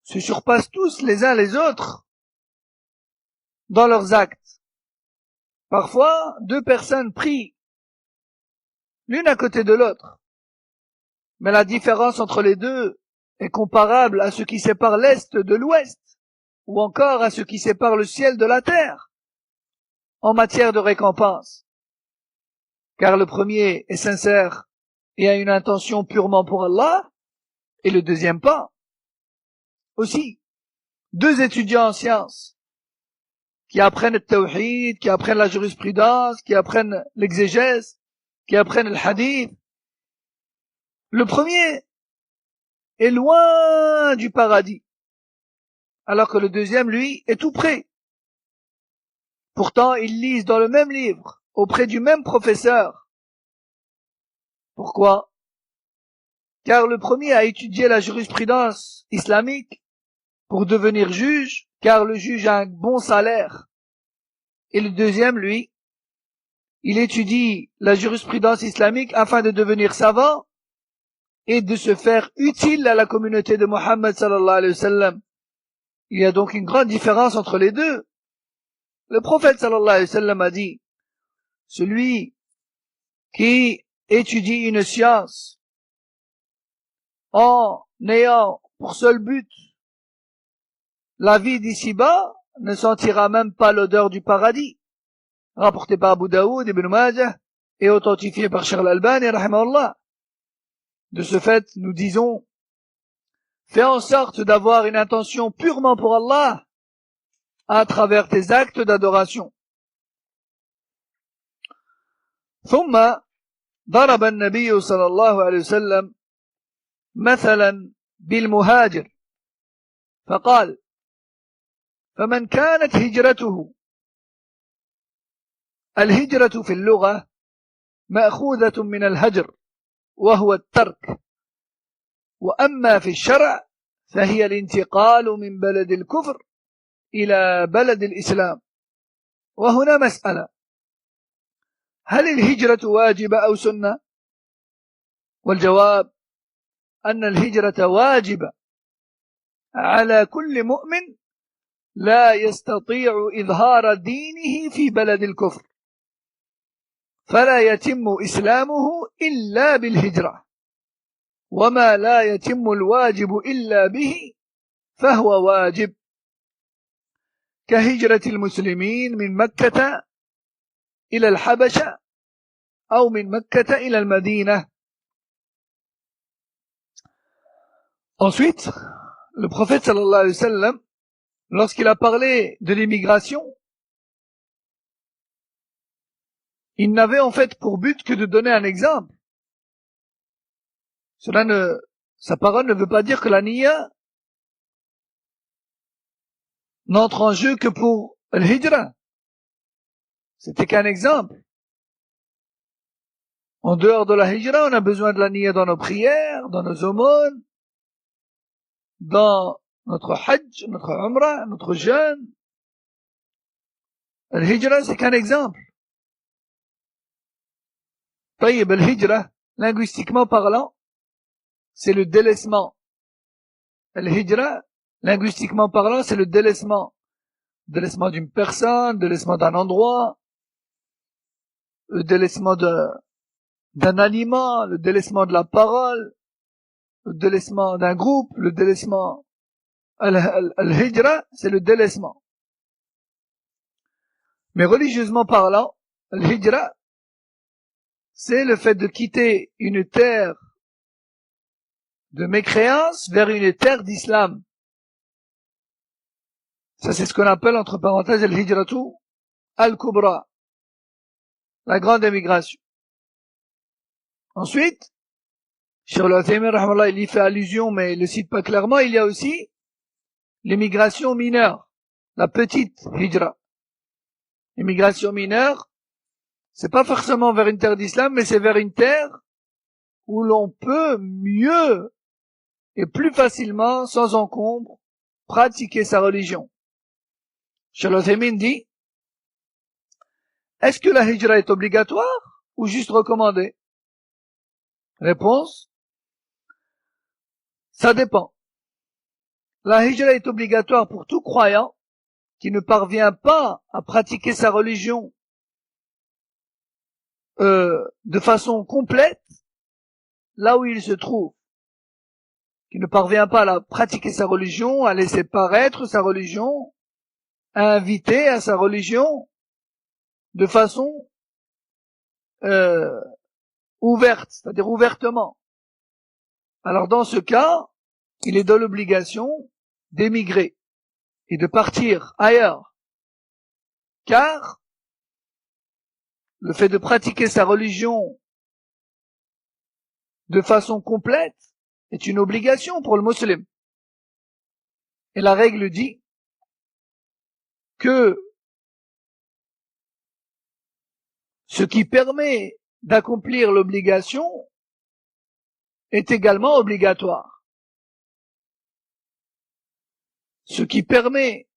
A: se surpassent tous les uns les autres dans leurs actes. Parfois, deux personnes prient l'une à côté de l'autre, mais la différence entre les deux est comparable à ce qui sépare l'Est de l'Ouest, ou encore à ce qui sépare le ciel de la terre, en matière de récompense. Car le premier est sincère et a une intention purement pour Allah, et le deuxième pas. Aussi, deux étudiants en sciences qui apprennent le tawhid, qui apprennent la jurisprudence, qui apprennent l'exégèse, qui apprennent le hadith. Le premier est loin du paradis, alors que le deuxième, lui, est tout près. Pourtant, ils lisent dans le même livre, auprès du même professeur. Pourquoi? Car le premier a étudié la jurisprudence islamique pour devenir juge, car le juge a un bon salaire. Et le deuxième, lui, il étudie la jurisprudence islamique afin de devenir savant et de se faire utile à la communauté de Mohammed sallallahu alayhi wa sallam. Il y a donc une grande différence entre les deux. Le prophète sallallahu alayhi wa sallam a dit, celui qui étudie une science en ayant pour seul but la vie d'ici-bas ne sentira même pas l'odeur du paradis. Rapporté par Abu Daoud, Ibn Majah et authentifié par Cheikh Al-Albani, rahimahullah. De ce fait, nous disons, fais en sorte d'avoir une intention purement pour Allah à travers tes actes d'adoration. ثم ضرب النبي صلى الله عليه وسلم مثلا بالمهاجر فقال فمن كانت هجرته الهجرة في اللغة مأخوذة من الهجر وهو الترك وأما في الشرع فهي الانتقال من بلد الكفر إلى بلد الإسلام. وهنا مسألة: هل الهجرة واجبة أو سنة؟ والجواب أن الهجرة واجبة على كل مؤمن لا يستطيع إظهار دينه في بلد الكفر، فلا يتم إسلامه إلا بالهجرة، وما لا يتم الواجب إلا به فهو واجب، كهجرة المسلمين من مكة إلى الحبشة أو من مكة إلى المدينة. Ensuite, le prophète sallallahu alayhi wa sallam, lorsqu'il a parlé de l'immigration, il n'avait en fait pour but que de donner un exemple. Sa parole ne veut pas dire que la niya n'entre en jeu que pour le hijra. C'était qu'un exemple. En dehors de la hijra, on a besoin de la niya dans nos prières, dans nos aumônes, dans notre hajj, notre umrah, notre jeûne. Le hijra, c'est qu'un exemple. طيب, le hijra, linguistiquement parlant, c'est le délaissement. Le hijra, linguistiquement parlant, c'est le délaissement. Délaissement d'une personne, délaissement d'un endroit, le délaissement d'un aliment, le délaissement de la parole, le délaissement d'un groupe, le délaissement. Al-hijra, c'est le délaissement. Mais religieusement parlant, al-hijra, c'est le fait de quitter une terre de mécréance vers une terre d'islam. Ça, c'est ce qu'on appelle, entre parenthèses, al-hijratu al-kubra, la grande émigration. Ensuite, Cheikh al-Uthaymin, rahmallah, il y fait allusion, mais il le cite pas clairement, il y a aussi l'émigration mineure, la petite hijra. L'émigration mineure, c'est pas forcément vers une terre d'islam, mais c'est vers une terre où l'on peut mieux et plus facilement, sans encombre, pratiquer sa religion. Cheikh al-Uthaymin dit: est-ce que la hijra est obligatoire ou juste recommandée? Réponse: ça dépend. La hijra est obligatoire pour tout croyant qui ne parvient pas à pratiquer sa religion de façon complète là où il se trouve, qui ne parvient pas à pratiquer sa religion, à laisser paraître sa religion, à inviter à sa religion de façon ouverte, c'est-à-dire ouvertement. Alors dans ce cas, il est dans l'obligation d'émigrer et de partir ailleurs, car le fait de pratiquer sa religion de façon complète est une obligation pour le musulman. Et la règle dit que ce qui permet d'accomplir l'obligation est également obligatoire. Ce qui permet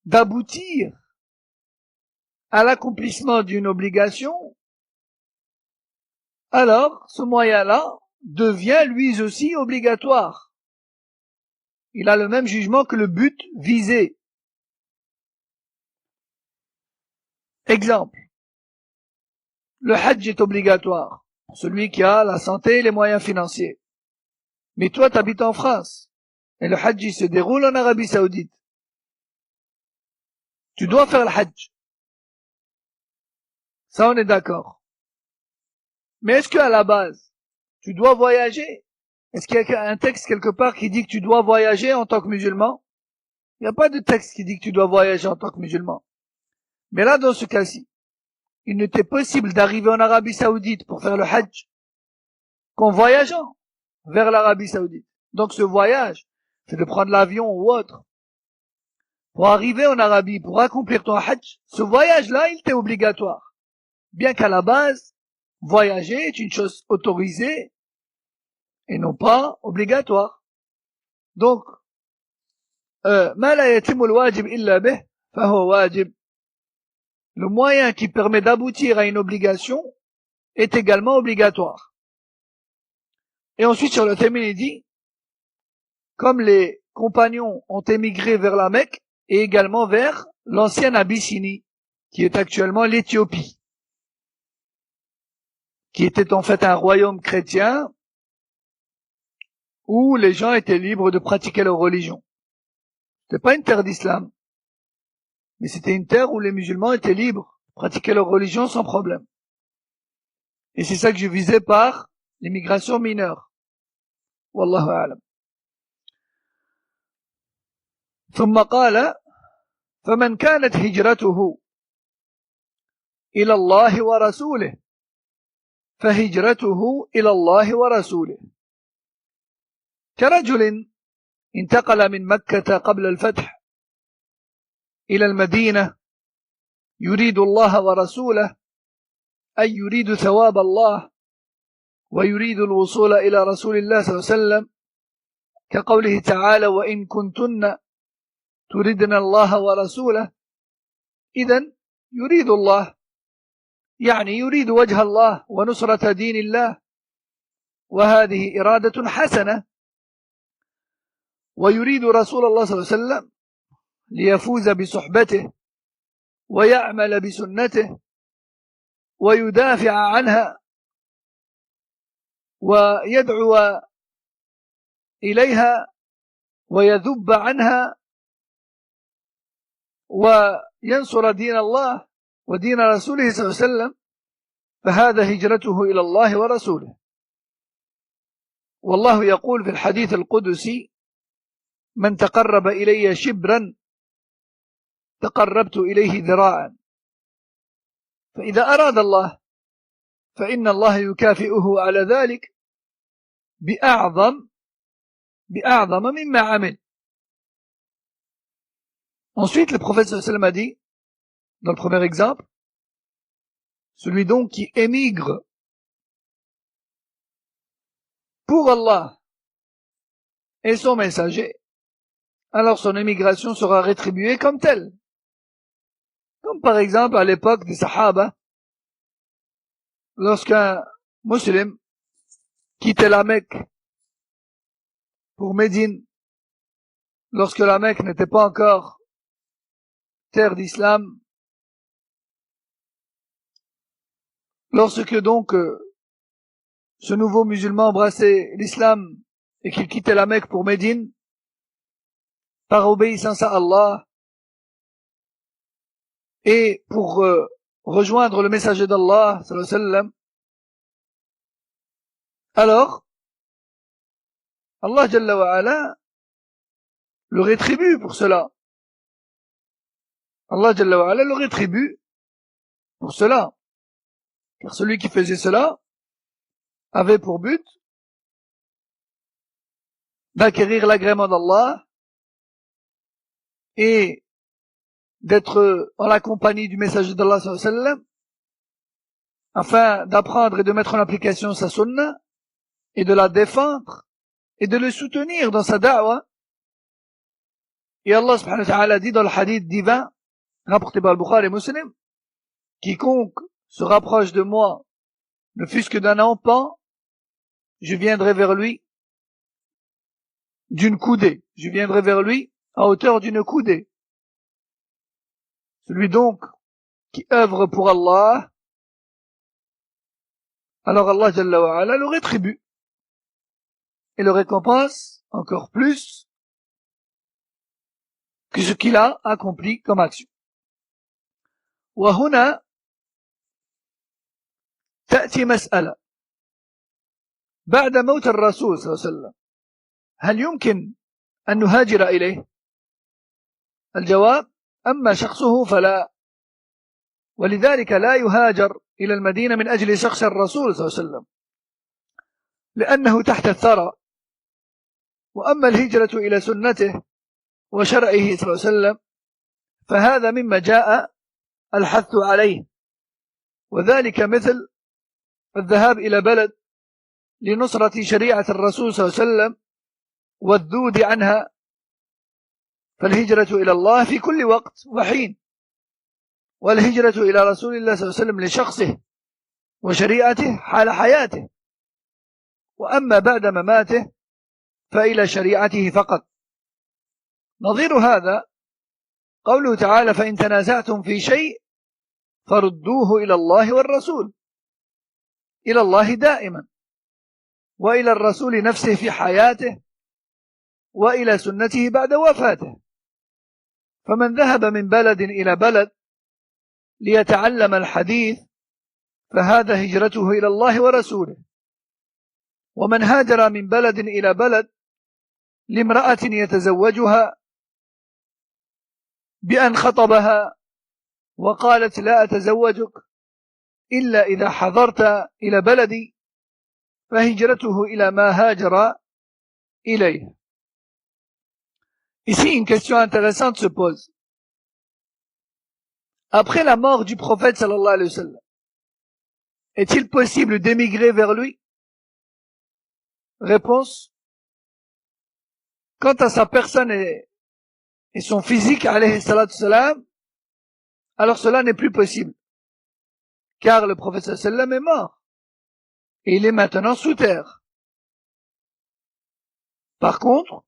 A: d'aboutir à l'accomplissement d'une obligation, alors ce moyen-là devient lui aussi obligatoire. Il a le même jugement que le but visé. Exemple, le hajj est obligatoire pour celui qui a la santé et les moyens financiers. Mais toi, tu habites en France et le hajj se déroule en Arabie Saoudite. Tu dois faire le hajj. Ça, on est d'accord. Mais est-ce qu'à la base, tu dois voyager? Est-ce qu'il y a un texte quelque part qui dit que tu dois voyager en tant que musulman? Il n'y a pas de texte qui dit que tu dois voyager en tant que musulman. Mais là, dans ce cas-ci, il n'était possible d'arriver en Arabie Saoudite pour faire le hajj qu'en voyageant vers l'Arabie Saoudite. Donc ce voyage, c'est de prendre l'avion ou autre pour arriver en Arabie, pour accomplir ton hajj. Ce voyage-là, il était obligatoire. Bien qu'à la base, voyager est une chose autorisée et non pas obligatoire. Donc, ما لا يتم الواجب إلا به فهو واجب. Le moyen qui permet d'aboutir à une obligation est également obligatoire. Et ensuite, sur le thème, il dit, comme les compagnons ont émigré vers la Mecque et également vers l'ancienne Abyssinie, qui est actuellement l'Éthiopie, qui était en fait un royaume chrétien où les gens étaient libres de pratiquer leur religion. C'était pas une terre d'islam, mais c'était une terre où les musulmans étaient libres de pratiquer leur religion sans problème. Et c'est ça que je visais par l'immigration mineure. Wallahu a'lam. ثم قال فمن كانت هجرته إلى الله ورسوله فهجرته إلى الله ورسوله كرجل انتقل من مكة قبل الفتح إلى المدينة يريد الله ورسوله أي يريد ثواب الله ويريد الوصول إلى رسول الله صلى الله عليه وسلم كقوله تعالى وإن كنتن تريدن الله ورسوله إذن يريد الله يعني يريد وجه الله ونصرة دين الله وهذه إرادة حسنة ويريد رسول الله صلى الله عليه وسلم ليفوز بصحبته ويعمل بسنته ويدافع عنها ويدعو إليها ويذب عنها وينصر دين الله ودين رسوله صلى الله عليه وسلم فهذا هجرته إلى الله ورسوله. والله يقول في الحديث القدسي من تقرب إلي شبرا تقربت إليه ذراعا فإذا أراد الله فإن الله يكافئه على ذلك بأعظم مما عمل. Ensuite, le prophète sallallahu alayhi wa sallam a dit, dans le premier exemple, celui donc qui émigre pour Allah et son messager, alors son émigration sera rétribuée comme telle. Comme par exemple à l'époque des Sahaba, lorsqu'un musulman quittait la Mecque pour Médine, lorsque la Mecque n'était pas encore terre d'islam, lorsque donc ce nouveau musulman embrassait l'islam et qu'il quittait la Mecque pour Médine, par obéissance à Allah et pour rejoindre le messager d'Allah, sallallahu alayhi wa sallam, alors Allah Jalla wa Ala le rétribue pour cela. Allah Jalla wa Ala le rétribue pour cela. Car celui qui faisait cela avait pour but d'acquérir l'agrément d'Allah et d'être en la compagnie du messager d'Allah sallallahu alayhi wa sallam afin d'apprendre et de mettre en application sa sunna et de la défendre et de le soutenir dans sa da'wa. Et Allah subhanahu wa ta'ala dit dans le hadith divin rapporté par le Bukhari et Muslim, quiconque se rapproche de moi, ne fût-ce que d'un empan, je viendrai vers lui d'une coudée. Je viendrai vers lui à hauteur d'une coudée. Celui donc qui œuvre pour Allah, alors Allah Jalla wa Ala le rétribue et le récompense encore plus que ce qu'il a accompli comme action. وهنا تأتي مسألة بعد موت الرسول صلى الله عليه وسلم هل يمكن أن نهاجر إليه؟ الجواب أما شخصه فلا، ولذلك لا يهاجر إلى المدينة من أجل شخص الرسول صلى الله عليه وسلم لأنه تحت الثرى. وأما الهجرة إلى سنته وشرعه صلى الله عليه وسلم فهذا مما جاء الحث عليه، وذلك مثل الذهاب إلى بلد لنصرة شريعة الرسول صلى الله عليه وسلم والذود عنها، فالهجرة إلى الله في كل وقت وحين، والهجرة إلى رسول الله صلى الله عليه وسلم لشخصه وشريعته حال حياته، وأما بعد مماته فإلى شريعته فقط. نظير هذا قوله تعالى: فإن تنازعتم في شيء فردوه إلى الله والرسول، إلى الله دائما، وإلى الرسول نفسه في حياته، وإلى سنته بعد وفاته. فمن ذهب من بلد إلى بلد ليتعلم الحديث فهذا هجرته إلى الله ورسوله، ومن هاجر من بلد إلى بلد لامرأة يتزوجها بأن خطبها وقالت لا أتزوجك إلا إذا حضرت إلى بلدي فهجرته إلى ما هاجر إليه. Ici, une question intéressante se pose. Après la mort du prophète sallallahu alayhi wa sallam, est-il possible d'émigrer vers lui? Réponse: quant à sa personne et son physique, alayhi salatu salam, alors cela n'est plus possible. Car le prophète sallallahu alayhi wa sallam est mort. Et il est maintenant sous terre. Par contre,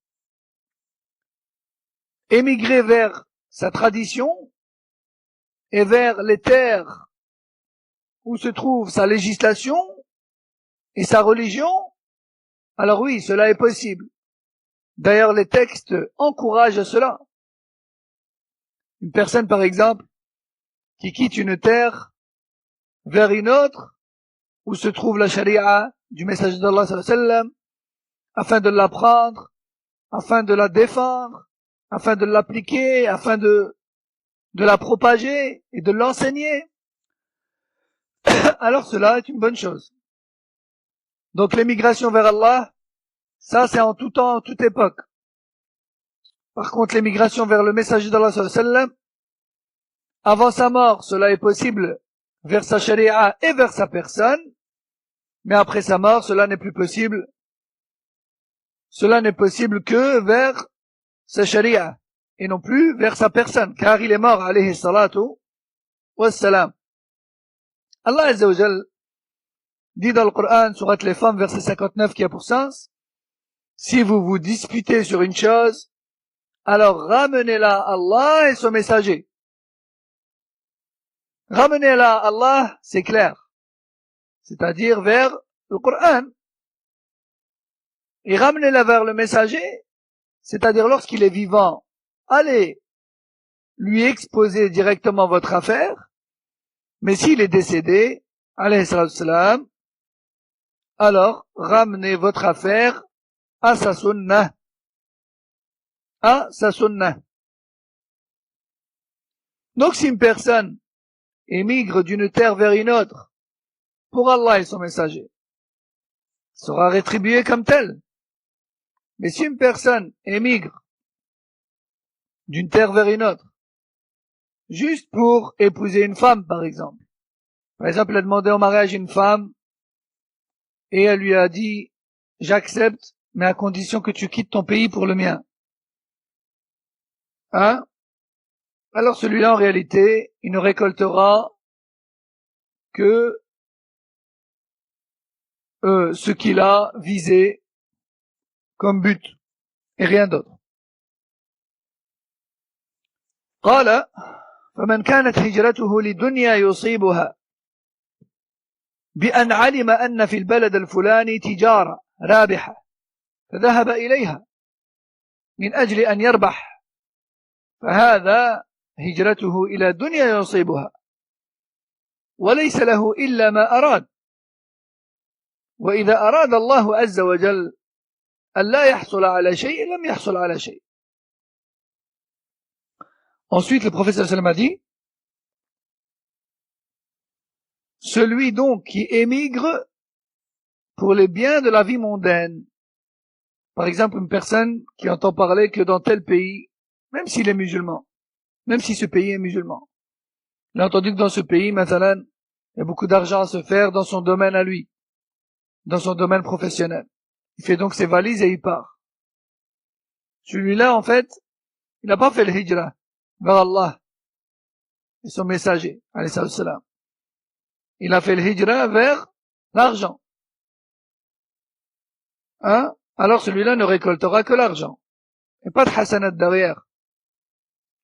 A: émigrer vers sa tradition et vers les terres où se trouve sa législation et sa religion, alors oui, cela est possible. D'ailleurs, les textes encouragent cela. Une personne, par exemple, qui quitte une terre vers une autre, où se trouve la charia du messager d'Allah sallallahu alayhi wa sallam, afin de l'apprendre, afin de la défendre, afin de l'appliquer, afin de la propager et de l'enseigner, alors cela est une bonne chose. Donc l'émigration vers Allah, ça c'est en tout temps, en toute époque. Par contre, l'émigration vers le messager d'Allah sallallahu alayhi wa sallam, avant sa mort, cela est possible vers sa charia et vers sa personne, mais après sa mort, cela n'est plus possible. Cela n'est possible que vers sa charia et non plus vers sa personne, car il est mort, alayhi salatu wassalam. Allah Azza wa Jal dit dans le Coran, sourate les femmes, verset 59, qui a pour sens: si vous vous disputez sur une chose, alors ramenez-la à Allah et son messager. Ramenez-la à Allah, c'est clair, c'est-à-dire vers le Coran. Et ramenez-la vers le messager, c'est-à-dire lorsqu'il est vivant, allez lui exposer directement votre affaire, mais s'il est décédé, alayhi salatu salam, alors ramenez votre affaire à sa sunnah. À sa sunnah. Donc si une personne émigre d'une terre vers une autre, pour Allah et son messager, sera rétribuée comme telle. Mais si une personne émigre d'une terre vers une autre, juste pour épouser une femme, par exemple, elle a demandé en mariage une femme, et elle lui a dit, j'accepte, mais à condition que tu quittes ton pays pour le mien. Hein? Alors celui-là, en réalité, il ne récoltera que ce qu'il a visé comme but, et rien d'autre. قال فمن كانت هجرته لدنيا يصيبها بأن علم أن في البلد الفلاني تجارة رابحة فذهب إليها من أجل أن يربح، فهذا هجرته إلى دنيا يصيبها وليس له إلا ما أراد. وإذا أراد الله عز وجل أن لا يحصل على شيء لم يحصل على شيء. Ensuite, le prophète sallallahu alayhi wa sallam a dit: celui donc qui émigre pour les biens de la vie mondaine, par exemple une personne qui entend parler que dans tel pays, même s'il est musulman, même si ce pays est musulman, il a entendu que dans ce pays, maintenant, il y a beaucoup d'argent à se faire dans son domaine à lui, dans son domaine professionnel. Il fait donc ses valises et il part. Celui-là, en fait, il n'a pas fait le hijra vers Allah et son messager, alayhi salam. Il a fait le hijra vers l'argent. Hein? Alors celui-là ne récoltera que l'argent. Et pas de hasanat derrière.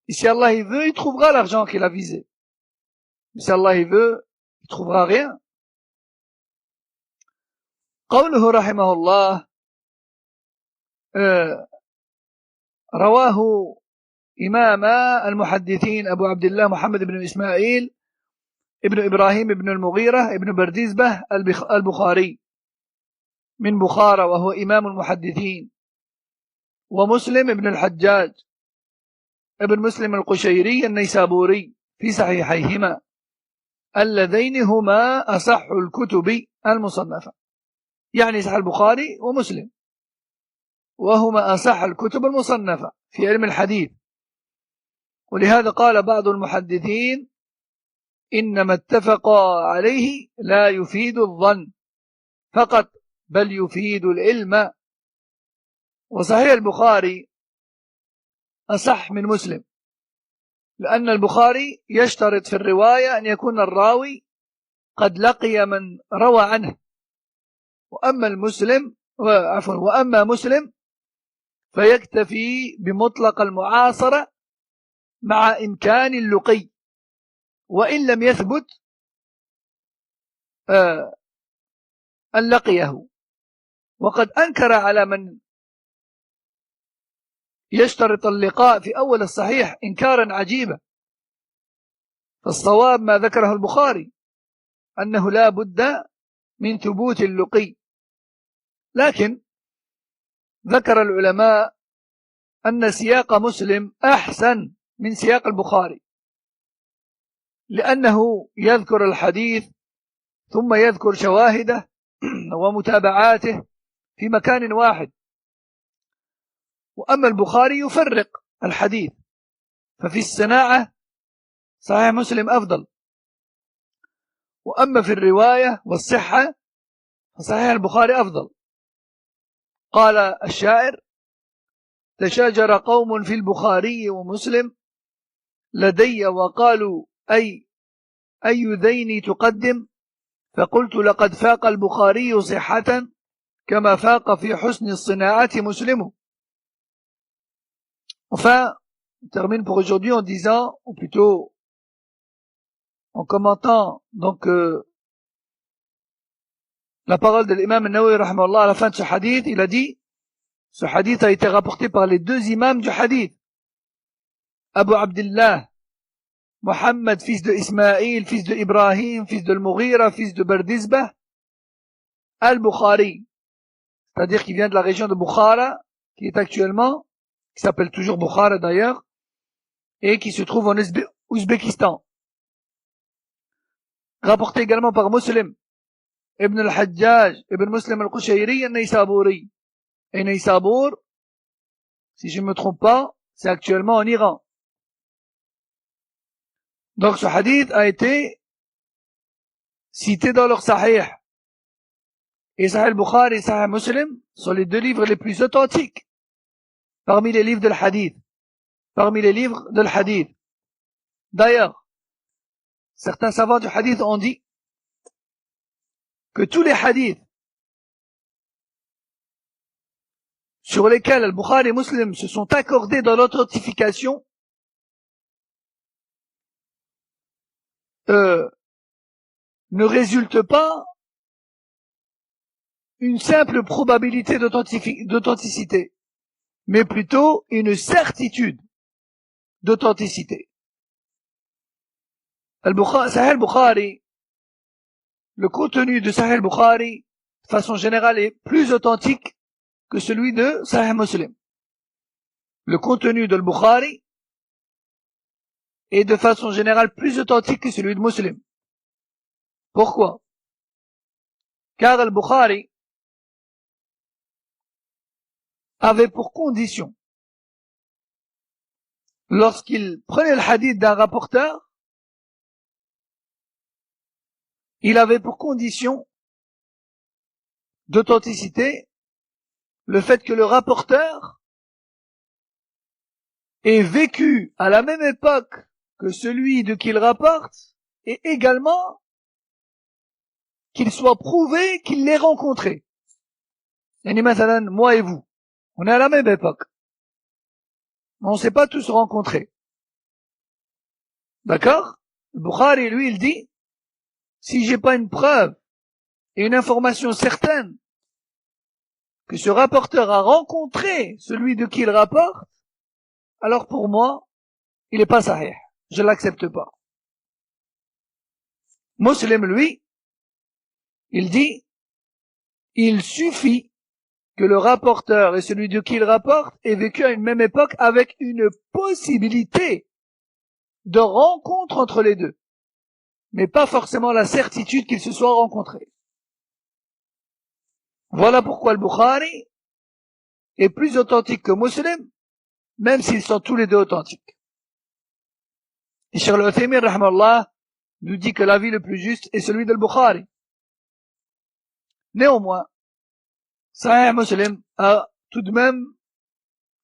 A: Et si Allah il veut, il trouvera l'argent qu'il a visé. Mais si Allah il veut, il trouvera rien. قوله رحمه الله رواه إمام المحدثين أبو عبد الله محمد بن إسماعيل ابن إبراهيم ابن المغيرة ابن برديزبة البخاري من بخارى وهو إمام المحدثين، ومسلم ابن الحجاج ابن مسلم القشيري النيسابوري في صحيحيهما اللذين هما أصح الكتب المصنفة، يعني صحيح البخاري ومسلم، وهما أصح الكتب المصنفة في علم الحديث. ولهذا قال بعض المحدثين إنما اتفقا عليه لا يفيد الظن فقط بل يفيد العلم. وصحيح البخاري أصح من مسلم، لأن البخاري يشترط في الرواية أن يكون الراوي قد لقي من روى عنه، وأما مسلم فيكتفي بمطلق المعاصرة مع إمكان اللقي، وإن لم يثبت أن لقيه. وقد أنكر على من يشترط اللقاء في أول الصحيح إنكارا عجيبا. فالصواب ما ذكره البخاري أنه لا بد من ثبوت اللقي، لكن ذكر العلماء أن سياق مسلم أحسن من سياق البخاري، لأنه يذكر الحديث ثم يذكر شواهده ومتابعاته في مكان واحد، وأما البخاري يفرق الحديث، ففي الصناعة صحيح مسلم أفضل، وأما في الرواية والصحة فصحيح البخاري أفضل. قال الشاعر: تشاجر قوم في البخاري ومسلم لدي وقالوا أي ذين تقدم، فقلت لقد فاق البخاري صحة كما فاق في حسن الصناعة مسلم. Enfin, on termine pour aujourd'hui en disant, ou plutôt en commentant donc la parole de l'imam Nawawi rahimahullah à la fin de ce hadith. Il a dit, ce hadith a été rapporté par les deux imams du hadith, Abu Abdillah Muhammad, fils de Ismaïl, fils de Ibrahim, fils de Al-Mughira, fils de Bardizbah, Al-Bukhari, c'est-à-dire qui vient de la région de Bukhara, qui est actuellement, qui s'appelle toujours Bukhara d'ailleurs, et qui se trouve en Ouzbékistan. Rapporté également par Muslim ibn al-Hajjaj ibn Muslim al-Qushayri al-Naysaburi. Et Naysabur, si je ne me trompe pas, c'est actuellement en Iran. Donc ce hadith a été cité dans leur Sahih. Et Sahih al-Bukhari et Sahih Muslim sont les deux livres les plus authentiques parmi les livres de l'hadith. D'ailleurs, certains savants du hadith ont dit que tous les hadiths sur lesquels Al-Bukhari et Muslim se sont accordés dans l'authentification ne résultent pas une simple probabilité d'authenticité, mais plutôt une certitude d'authenticité. Sahih al-Bukhari, le contenu de Sahih al-Bukhari, de façon générale, est plus authentique que celui de Sahih Muslim. Le contenu de al-Bukhari est de façon générale plus authentique que celui de Muslim. Pourquoi? Car al-Bukhari avait pour condition, lorsqu'il prenait le hadith d'un rapporteur, il avait pour condition d'authenticité le fait que le rapporteur ait vécu à la même époque que celui de qui il rapporte, et également qu'il soit prouvé qu'il l'ait rencontré. Yani mathalan, moi et vous, on est à la même époque. Mais on ne s'est pas tous rencontrés. D'accord? Le Bukhari, lui, il dit, si j'ai pas une preuve et une information certaine que ce rapporteur a rencontré celui de qui il rapporte, alors pour moi, il n'est pas sahih. Je l'accepte pas. Muslim, lui, il dit, il suffit que le rapporteur et celui de qui il rapporte aient vécu à une même époque avec une possibilité de rencontre entre les deux, mais pas forcément la certitude qu'ils se soient rencontrés. Voilà pourquoi le Bukhari est plus authentique que Muslim, même s'ils sont tous les deux authentiques. Et Cheikh Al-Uthaymin, rahmallah, nous dit que l'avis le plus juste est celui de Bukhari. Néanmoins, Sahih Muslim a tout de même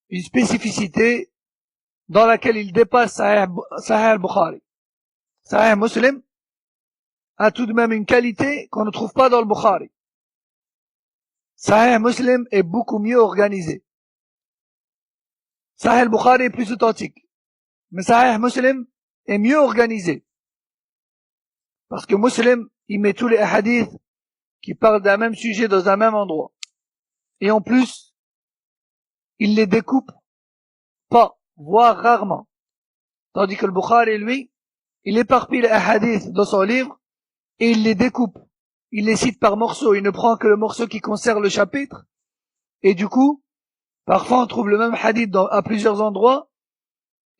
A: une spécificité dans laquelle il dépasse Sahih al-Bukhari. Sahih Muslim a tout de même une qualité qu'on ne trouve pas dans le Bukhari. Sahih Muslim est beaucoup mieux organisé. Sahih al-Bukhari est plus authentique. Mais Sahih Muslim est mieux organisé. Parce que Muslim, il met tous les hadiths qui parlent d'un même sujet dans un même endroit. Et en plus, il les découpe pas, voire rarement. Tandis que le Bukhari, lui, il éparpille les hadiths dans son livre et il les découpe. Il les cite par morceaux. Il ne prend que le morceau qui concerne le chapitre. Et du coup, parfois on trouve le même hadith à plusieurs endroits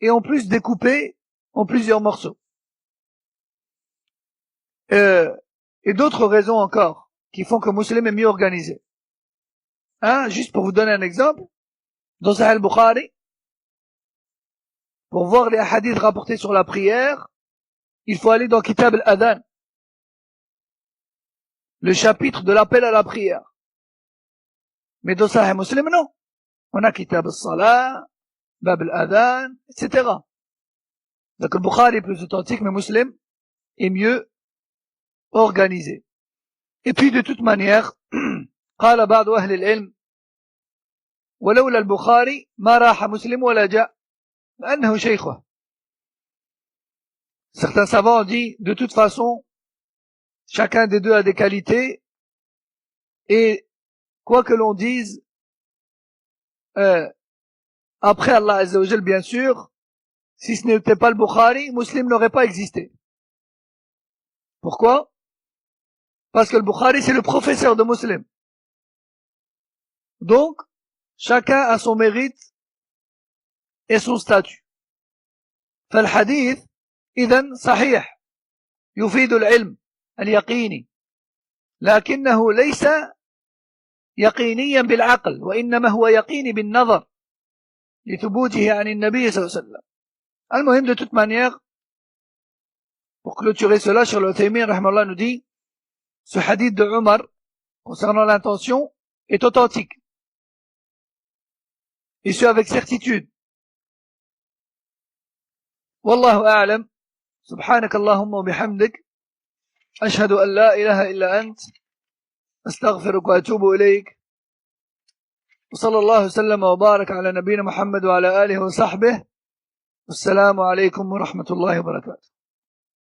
A: et en plus découpé en plusieurs morceaux. Et d'autres raisons encore qui font que Muslim est mieux organisé. Juste pour vous donner un exemple, dans Sahih al-Bukhari, pour voir les hadiths rapportés sur la prière, il faut aller dans Kitab al-Adhan, le chapitre de l'appel à la prière. Mais dans Sahih Muslim, non. On a Kitab al-Salah, Bab al-Adhan, etc. Donc le Bukhari est plus authentique, mais Muslim est mieux organisé. Et puis de toute manière, قال بعض أهل العلم ولولا البخاري ما راح مسلم ولا جاء لأنه شيخه. Certains savants ont dit, de toute façon, chacun des deux a des qualités, et quoi que l'on dise, après Allah Azza wa Jal, bien sûr, si ce n'était pas le Bukhari, Muslim n'aurait pas existé. Pourquoi? Parce que le Bukhari, c'est le professeur de Muslim. Donc, chacun a son mérite et son statut. فالحديث إذن صحيح يفيد العلم اليقيني لكنه ليس يقينيا بالعقل وإنما هو يقيني بالنظر لثبوته عن النبي صلى الله عليه وسلم. المهم, de toute manière, pour clôturer cela, Cheikh Al-Uthaymin rahmallah nous dit, ce hadith de Omar concernant l'intention est authentique, et ce avec certitude. والله أعلم. سبحانك اللهم وبحمدك أشهد أن لا إله إلا أنت أستغفرك وأتوب إليك وصلى الله وسلم وبارك على نبينا محمد وعلى آله وصحبه. والسلام عليكم ورحمة الله وبركاته.